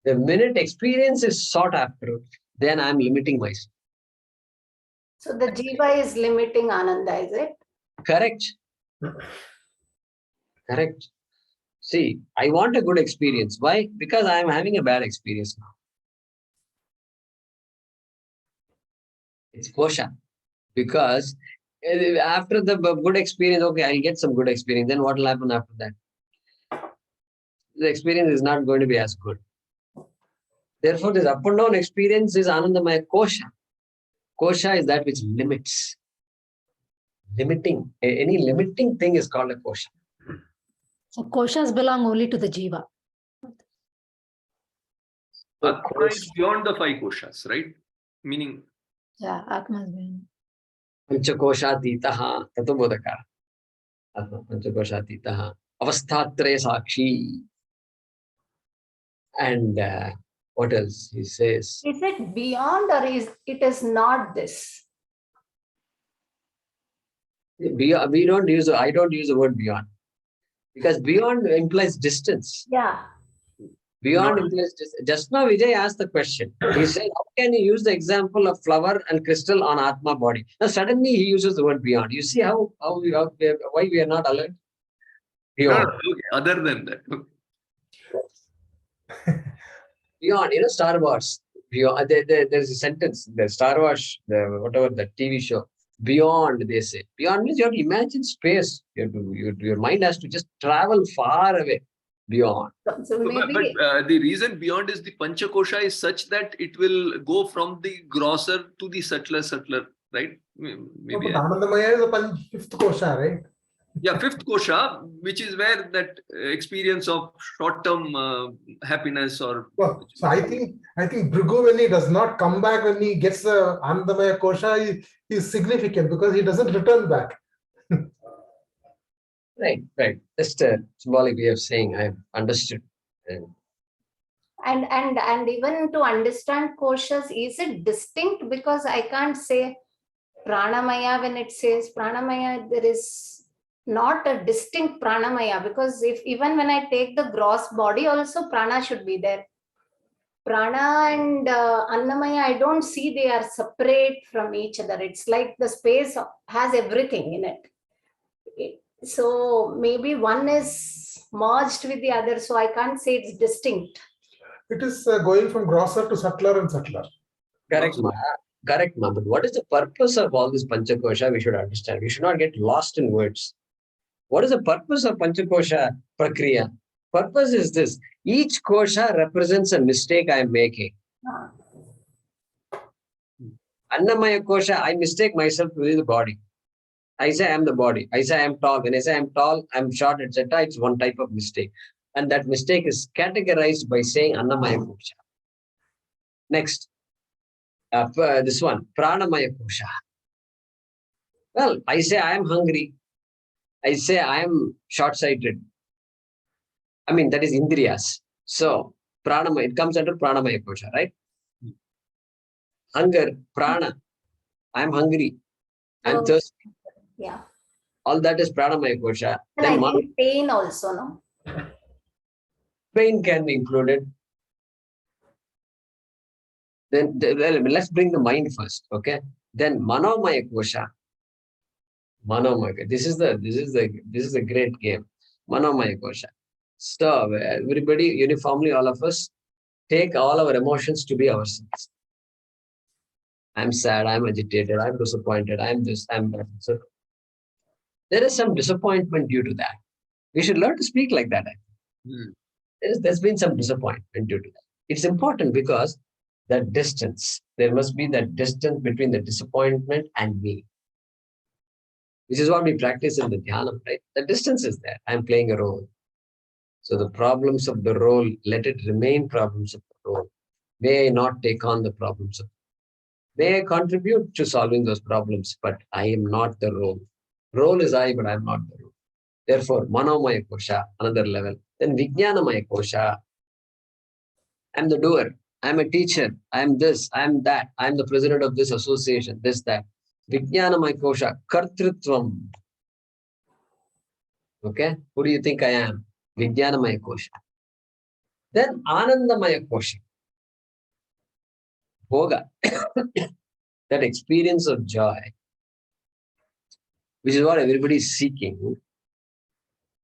The minute experience is sought after, then I'm limiting myself. So the jiva is limiting Ananda, is it? Correct. Correct. See, I want a good experience. Why? Because I am having a bad experience now. It's kosha. Because after the good experience, okay, I'll get some good experience. Then what will happen after that? The experience is not going to be as good. Therefore, this up and down experience is Anandamaya Kosha. Kosha is that which limits. Limiting. Any limiting thing is called a kosha. So koshas belong only to the jiva. So Atma is beyond the five koshas, right? Meaning. Yeah, Atma is beyond. Panchakoshatitaha Tatobodhakara. Atma Panchakoshatitaha Avasthatraya Sakshi. And what else he says? Is it beyond or is it is not this? We don't use. I don't use the word beyond because beyond implies distance. Yeah. Beyond implies just now Vijay asked the question. He said, how can you use the example of flower and crystal on Atma body? Now suddenly he uses the word beyond. You see why we are not alert? Beyond. No, okay. Other than that. Beyond, Star Wars. Beyond, there's a sentence, the Star Wars, whatever the TV show. Beyond, they say. Beyond means you have to imagine space. Your mind has to just travel far away. Beyond. So maybe, but the reason beyond is the Panchakosha is such that it will go from the grosser to the subtler, right? Maybe. Anandamaya is the fifth kosha, right? Yeah, fifth kosha, which is where that experience of short-term happiness or. Well, so I think Bhrigu, when he does not come back, when he gets the Anandamaya kosha, is significant because he doesn't return back. Right. Just a symbolic way of saying I've understood. and even to understand koshas, is it distinct? Because I can't say pranamaya when it says pranamaya, there is not a distinct pranamaya, because if even when I take the gross body also prana should be there. Prana and annamaya, I don't see they are separate from each other. It's like the space has everything in it. So maybe one is merged with the other, so I can't say it's distinct. It is going from grosser to subtler and subtler. Correct, ma. But what is the purpose of all this Panchakosha? We should understand. We should not get lost in words. What is the purpose of Panchakosha Prakriya? Purpose is this. Each kosha represents a mistake I am making. Annamaya kosha, I mistake myself to be the body. I say I am the body. I say I am tall. When I say I am tall, I am short, etc. It's one type of mistake. And that mistake is categorized by saying Annamaya kosha. Next, this one, Pranamaya kosha. Well, I say I am hungry. I say I am short-sighted. I mean, that is Indriyas. So, Pranamaya, it comes under Pranamaya kosha, right? Hunger, Prana. I am hungry. I am thirsty. Yeah. All that is Pranamaya kosha. And Then I think pain also, no? Pain can be included. Then let's bring the mind first, okay? Then Manomaya kosha. Manomaya. This is a great game. Manomaya kosha. So everybody uniformly, all of us, take all our emotions to be ourselves. I'm sad, I'm agitated, I'm disappointed, I'm this, I'm that. So there is some disappointment due to that. We should learn to speak like that. There's been some disappointment due to that. It's important because that distance, there must be that distance between the disappointment and me. Which is what we practice in the dhyana, right? The distance is there. I'm playing a role. So the problems of the role, let it remain problems of the role. May I not take on the problems of the role. May I contribute to solving those problems, but I am not the role. Role is I, but I am not the role. Therefore, Manomaya kosha, another level. Then Vijnanamaya kosha. I'm the doer. I'm a teacher. I'm this. I'm that. I'm the president of this association. This, that. Vijnanamaya kosha, kartrutvam. Okay? Who do you think I am? Vijnanamaya kosha. Then Anandamaya kosha. Bhoga. That experience of joy, which is what everybody is seeking.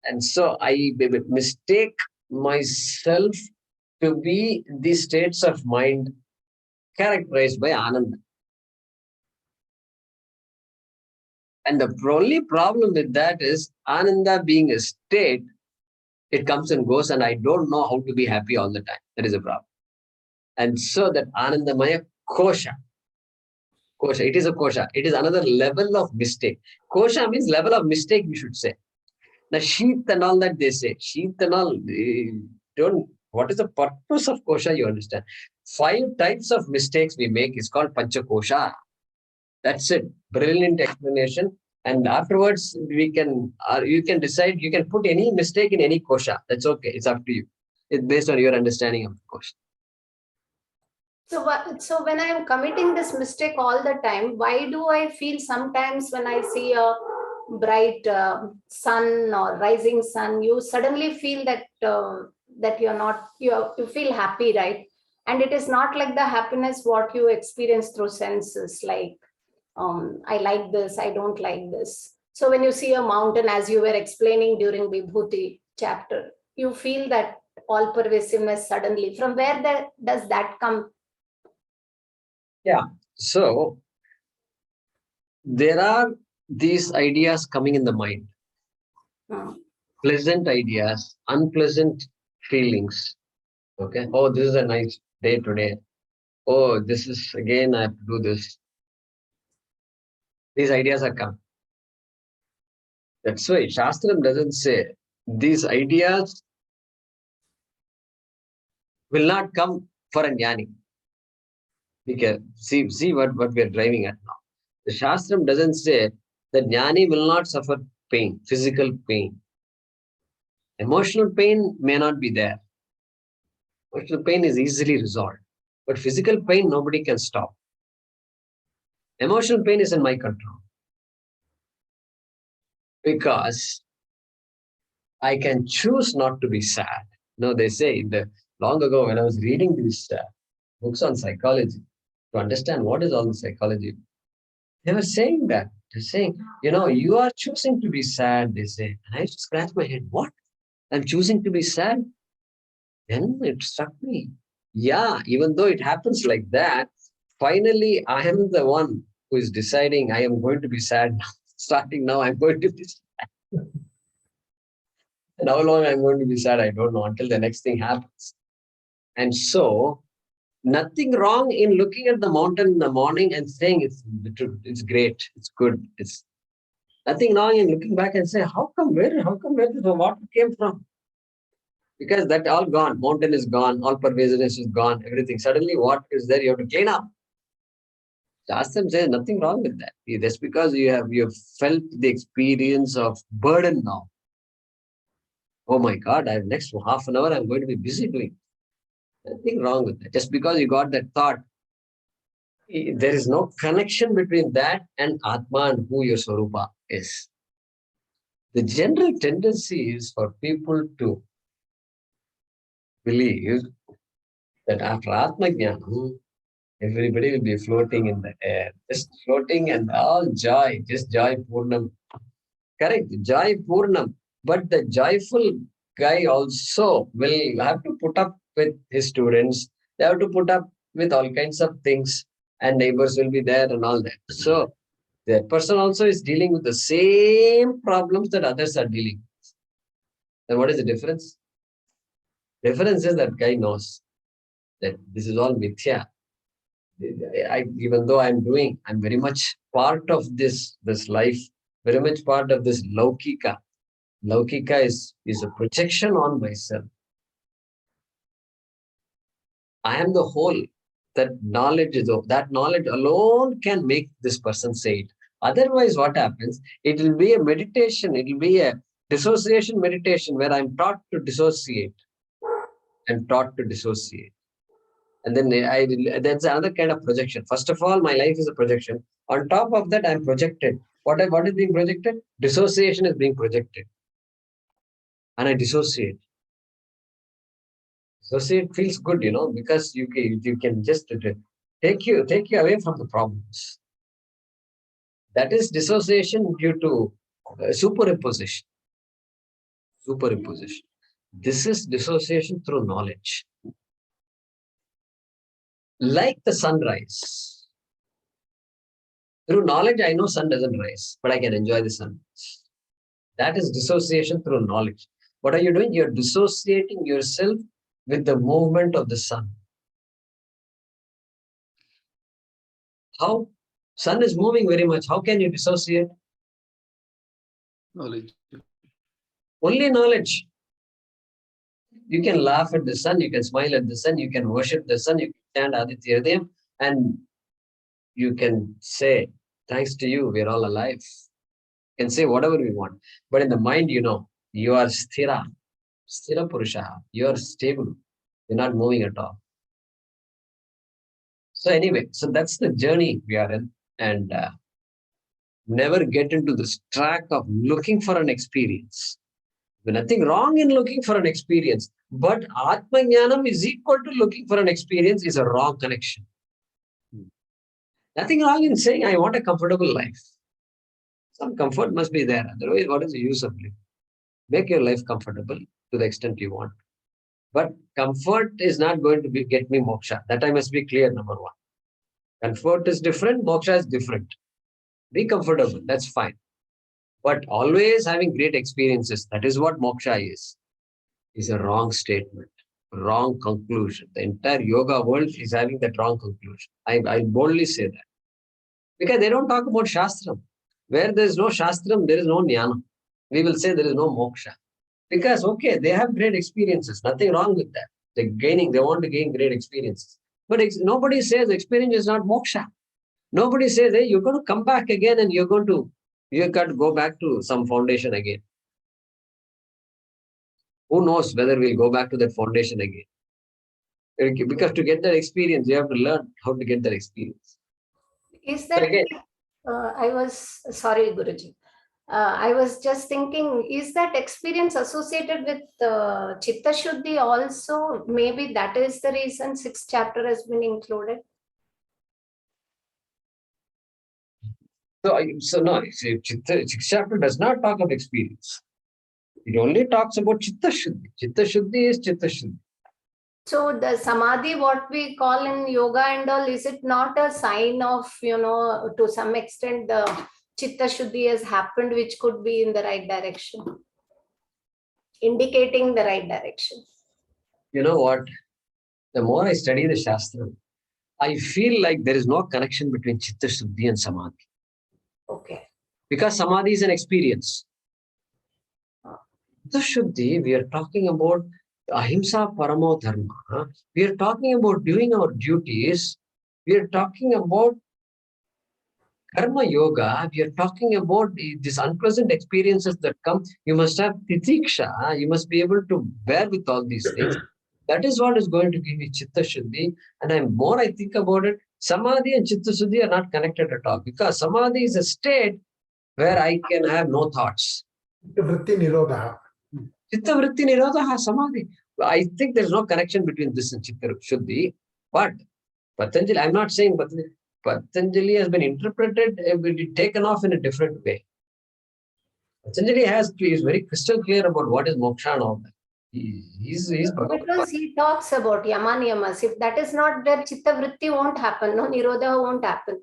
And so I mistake myself to be the states of mind characterized by Ananda. And the only problem with that is Ananda being a state, it comes and goes, and I don't know how to be happy all the time. That is a problem. And so that Anandamaya kosha. Kosha, it is a kosha. It is another level of mistake. Kosha means level of mistake, we should say. Now, sheath and all that they say. Sheath and all, what is the purpose of kosha, you understand? 5 types of mistakes we make is called panchakosha. That's it. Brilliant explanation. And afterwards, you can decide, you can put any mistake in any kosha. That's okay. It's up to you. It's based on your understanding of the kosha. So when I'm committing this mistake all the time, why do I feel sometimes when I see a bright sun or rising sun, you suddenly feel that that you're not, you feel happy, right? And it is not like the happiness what you experience through senses, like I like this, I don't like this. So when you see a mountain, as you were explaining during Vibhuti chapter, you feel that all pervasiveness suddenly. From where does that come? Yeah. So there are these ideas coming in the mind. Pleasant ideas, unpleasant feelings. Okay. Oh, this is a nice day today. Oh, this is again, I have to do this. These ideas are coming. That's why Shastram doesn't say these ideas will not come for a jnani. Because see what we are driving at now. The Shastram doesn't say that jnani will not suffer pain, physical pain. Emotional pain may not be there. Emotional pain is easily resolved. But physical pain, nobody can stop. Emotional pain is in my control. Because I can choose not to be sad. No, they say long ago when I was reading these books on psychology, to understand what is all the psychology, they were saying that. They're saying, you are choosing to be sad, they say. And I used to scratch my head. What? I'm choosing to be sad? Then it struck me. Yeah, even though it happens like that, finally I am the one who is deciding I am going to be sad now. Starting now, I'm going to be sad. And how long I'm going to be sad, I don't know, until the next thing happens. And so, nothing wrong in looking at the mountain in the morning and saying it's great, it's good. It's nothing wrong in looking back and say, how come where the water came from? Because that all gone, mountain is gone, all pervasiveness is gone, everything. Suddenly what is there? You have to clean up. Shastram says nothing wrong with that. That's because you have felt the experience of burden now. Oh my God, next half an hour I'm going to be busy doing. Nothing wrong with that. Just because you got that thought, there is no connection between that and Atma and who your Swarupa is. The general tendency is for people to believe that after Atma Jnanam, everybody will be floating in the air, just floating and all joy, just joy Purnam. Correct, joy Purnam. But the joyful guy also will have to put up with his students. They have to put up with all kinds of things, and neighbors will be there and all that. So that person also is dealing with the same problems that others are dealing with. Then what is the difference? Difference is that guy knows that this is all mithya. Even though I'm very much part of this life, very much part of this laukika. Laukika is a projection on myself. I am the whole. That knowledge alone can make this person say it. Otherwise, what happens? It will be a meditation. It will be a dissociation meditation where I'm taught to dissociate. I'm taught to dissociate. And then that's another kind of projection. First of all, my life is a projection. On top of that, I'm projected. What is being projected? Dissociation is being projected. And I dissociate. Dissociate feels good, because you can just take you away from the problems. That is dissociation due to superimposition. Superimposition. This is dissociation through knowledge. Like the sunrise. Through knowledge, I know sun doesn't rise, but I can enjoy the sun. That is dissociation through knowledge. What are you doing? You're dissociating yourself with the movement of the sun. How? Sun is moving very much. How can you dissociate? Knowledge. Only knowledge. You can laugh at the sun, you can smile at the sun, you can worship the sun, you can chant Aditya Hridayam, and you can say, thanks to you, we're all alive. You can say whatever we want. But in the mind, you are sthira, sthira purusha, you are stable, you're not moving at all. So anyway, so that's the journey we are in, and never get into this track of looking for an experience. Nothing wrong in looking for an experience, but Atma Jnanam is equal to looking for an experience is a wrong connection. Nothing wrong in saying, I want a comfortable life. Some comfort must be there. Otherwise, what is the use of living? Make your life comfortable to the extent you want. But comfort is not going to get me moksha. That I must be clear, number one. Comfort is different, moksha is different. Be comfortable, that's fine. But always having great experiences, that is what moksha is a wrong statement, wrong conclusion. The entire yoga world is having that wrong conclusion. I boldly say that. Because they don't talk about Shastram. Where there is no Shastram, there is no Jnana. We will say there is no moksha. Because, okay, they have great experiences. Nothing wrong with that. They want to gain great experiences. But nobody says experience is not moksha. Nobody says, hey, you're going to come back again and you got to go back to some foundation again. Who knows whether we'll go back to that foundation again? Because to get that experience, you have to learn how to get that experience. Is that, sorry, Guruji. I was just thinking, is that experience associated with Chitta Shuddhi also? Maybe that is the reason 6th chapter has been included. So no, 6th chapter does not talk of experience. It only talks about Chitta Shuddhi. Chitta Shuddhi is Chitta Shuddhi. So the Samadhi, what we call in yoga and all, is it not a sign of, to some extent the Chitta Shuddhi has happened, which could be in the right direction, indicating the right direction? You know what? The more I study the Shastra, I feel like there is no connection between Chitta Shuddhi and Samadhi. Okay. Because Samadhi is an experience. Chitta Shuddhi, we are talking about Ahimsa Paramo Dharma. We are talking about doing our duties. We are talking about Karma Yoga. We are talking about these unpleasant experiences that come. You must have titiksha. You must be able to bear with all these things. That is what is going to give you Chitta Shuddhi. And I think about it, Samadhi and Chitta Shuddhi are not connected at all. Because Samadhi is a state where I can have no thoughts. Vritti Nirodha. Chitta Vritti Nirodha Samadhi. I think there is no connection between this and Chitta Shuddhi. But Patanjali, I'm not saying Patanjali has been interpreted, taken off in a different way. Patanjali is very crystal clear about what is moksha and all that. Because he talks about yama niyamas. If that is not there, Chitta Vritti won't happen. No, Nirodha won't happen.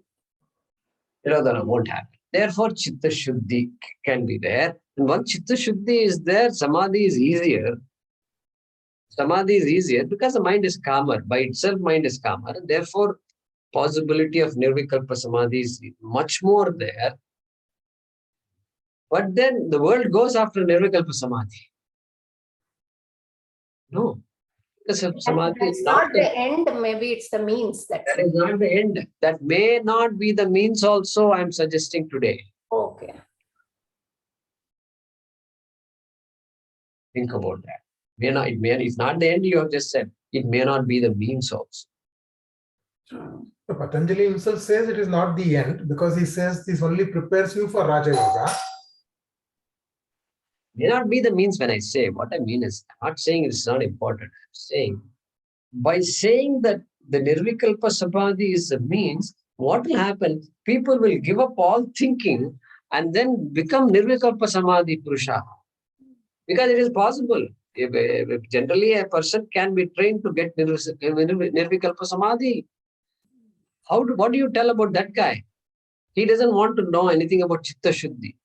Nirodha won't happen. Therefore, Chitta Shuddhi can be there. And once Chitta Shuddhi is there, Samadhi is easier. Samadhi is easier because the mind is calmer. By itself, mind is calmer. And therefore, possibility of Nirvikalpa Samadhi is much more there. But then the world goes after Nirvikalpa Samadhi. No. Because Samadhi is not the end, maybe it's the means. That is not the end. That may not be the means also, I'm suggesting today. Okay. Think about that. It's not the end you have just said. It may not be the means also. So Patanjali himself says it is not the end because he says this only prepares you for Raja Yoga. May not be the means when I say. What I mean is, I'm not saying it's not important. I'm saying, by saying that the Nirvikalpa Samadhi is a means, what will happen? People will give up all thinking and then become Nirvikalpa Samadhi Purusha. Because it is possible. If generally, a person can be trained to get Nirvikalpa Samadhi. What do you tell about that guy? He doesn't want to know anything about Chitta Shuddhi.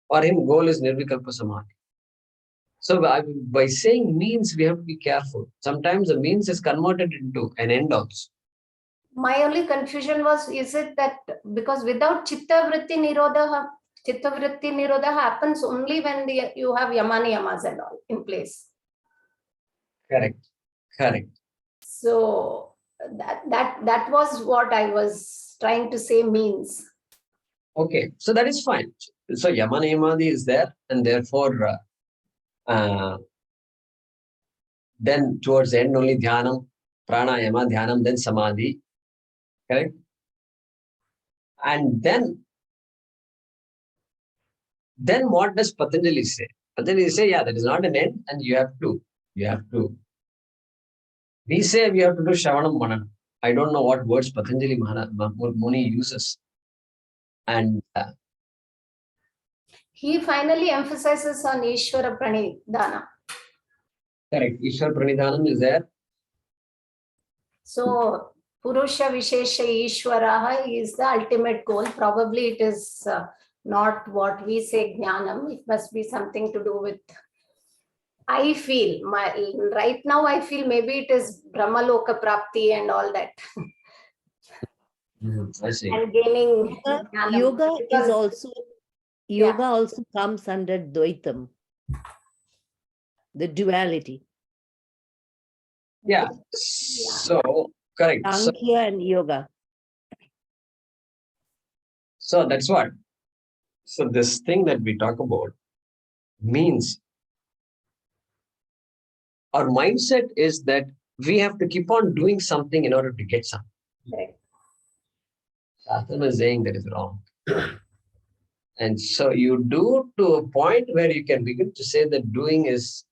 For him, goal is Nirvikalpa Samadhi. So by saying means, we have to be careful. Sometimes the means is converted into an end also. My only confusion was, is it that because without Chitta Vritti Nirodha happens only when you have yama niyamas and all in place. Correct. So that was what I was trying to say means. Okay, so that is fine. So yama niyamadi is there, and therefore then towards the end only dhyanam, pranayama, dhyanam, then samadhi. Correct? And then what does Patanjali say? Patanjali say, yeah, that is not an end, and you have to. We say we have to do Shravanam Mananam. I don't know what words Patanjali Muni uses. And he finally emphasizes on Ishvara Pranidhana. Correct. Ishvara Pranidhanam is there. So, Purusha Vishesha Ishvaraha is the ultimate goal. Probably it is not what we say Jnanam. It must be something to do with, I feel, right now I feel maybe it is Brahmaloka Prapti and all that. I see. And gaining yoga is also, yoga also comes under Dvaitam, the duality. Yeah. So, correct. Sankhya and yoga. So that's what. So this thing that we talk about means our mindset is that we have to keep on doing something in order to get something. Right. Shastra is saying that is wrong. And so you do to a point where you can begin to say that doing is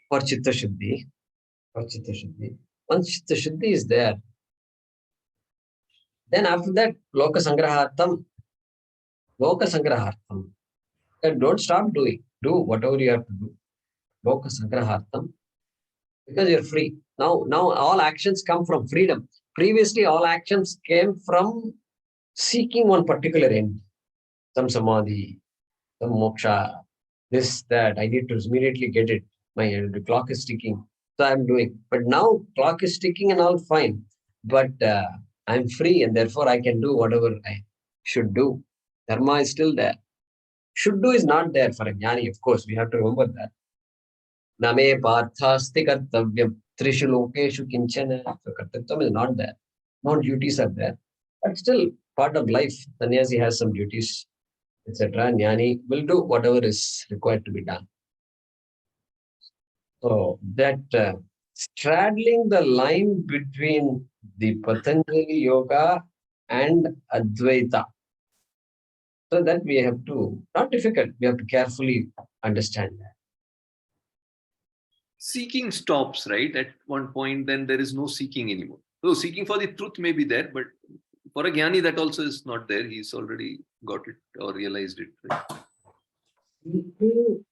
for Chitta Shuddhi. Once Chitta Shuddhi is there, then after that, Loka Sangrahartham. Don't stop doing. Do whatever you have to do. Loka Sangrahartham. Because you're free. Now all actions come from freedom. Previously, all actions came from seeking one particular end. Some samadhi, some moksha, this, that. I need to immediately get it. The clock is ticking. So I'm doing. But now clock is ticking and all fine. But I'm free and therefore I can do whatever I should do. Dharma is still there. Should do is not there for a jnani, of course. We have to remember that. Name parthasti kartavyam trishu lokeshu kinchana. So kartavyam is not there. No duties are there. But still part of life. Sannyasi has some duties, etc. Jnani will do whatever is required to be done. So that straddling the line between the Patanjali Yoga and Advaita. So that we have to, not difficult, we have to carefully understand that. Seeking stops, right? At one point, then there is no seeking anymore. So seeking for the truth may be there, but for a jnani, that also is not there. He's already got it or realized it. Right? Seeking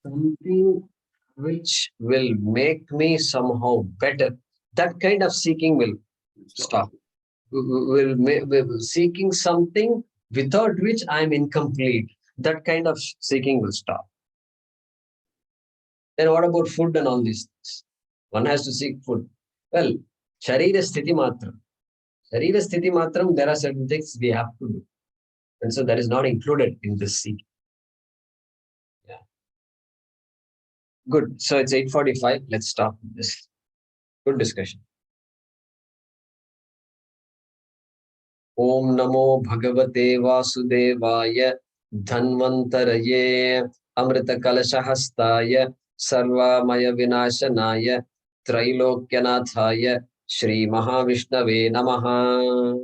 something which will make me somehow better, that kind of seeking will stop. Seeking something without which I am incomplete, that kind of seeking will stop. Then what about food and all these things? One has to seek food. Well, Sharira Sthiti Matram. Sharira Sthiti Matram, there are certain things we have to do. And so that is not included in this seeking. Yeah. Good. So it's 8:45. Let's stop this. Good discussion. Om Namo Bhagavate Vasudevaya Dhanvantaraye Amrita Kalashahastaya Sarvamaya Vinashanaya Trailokyanataya Shri Mahavishnave Namaha.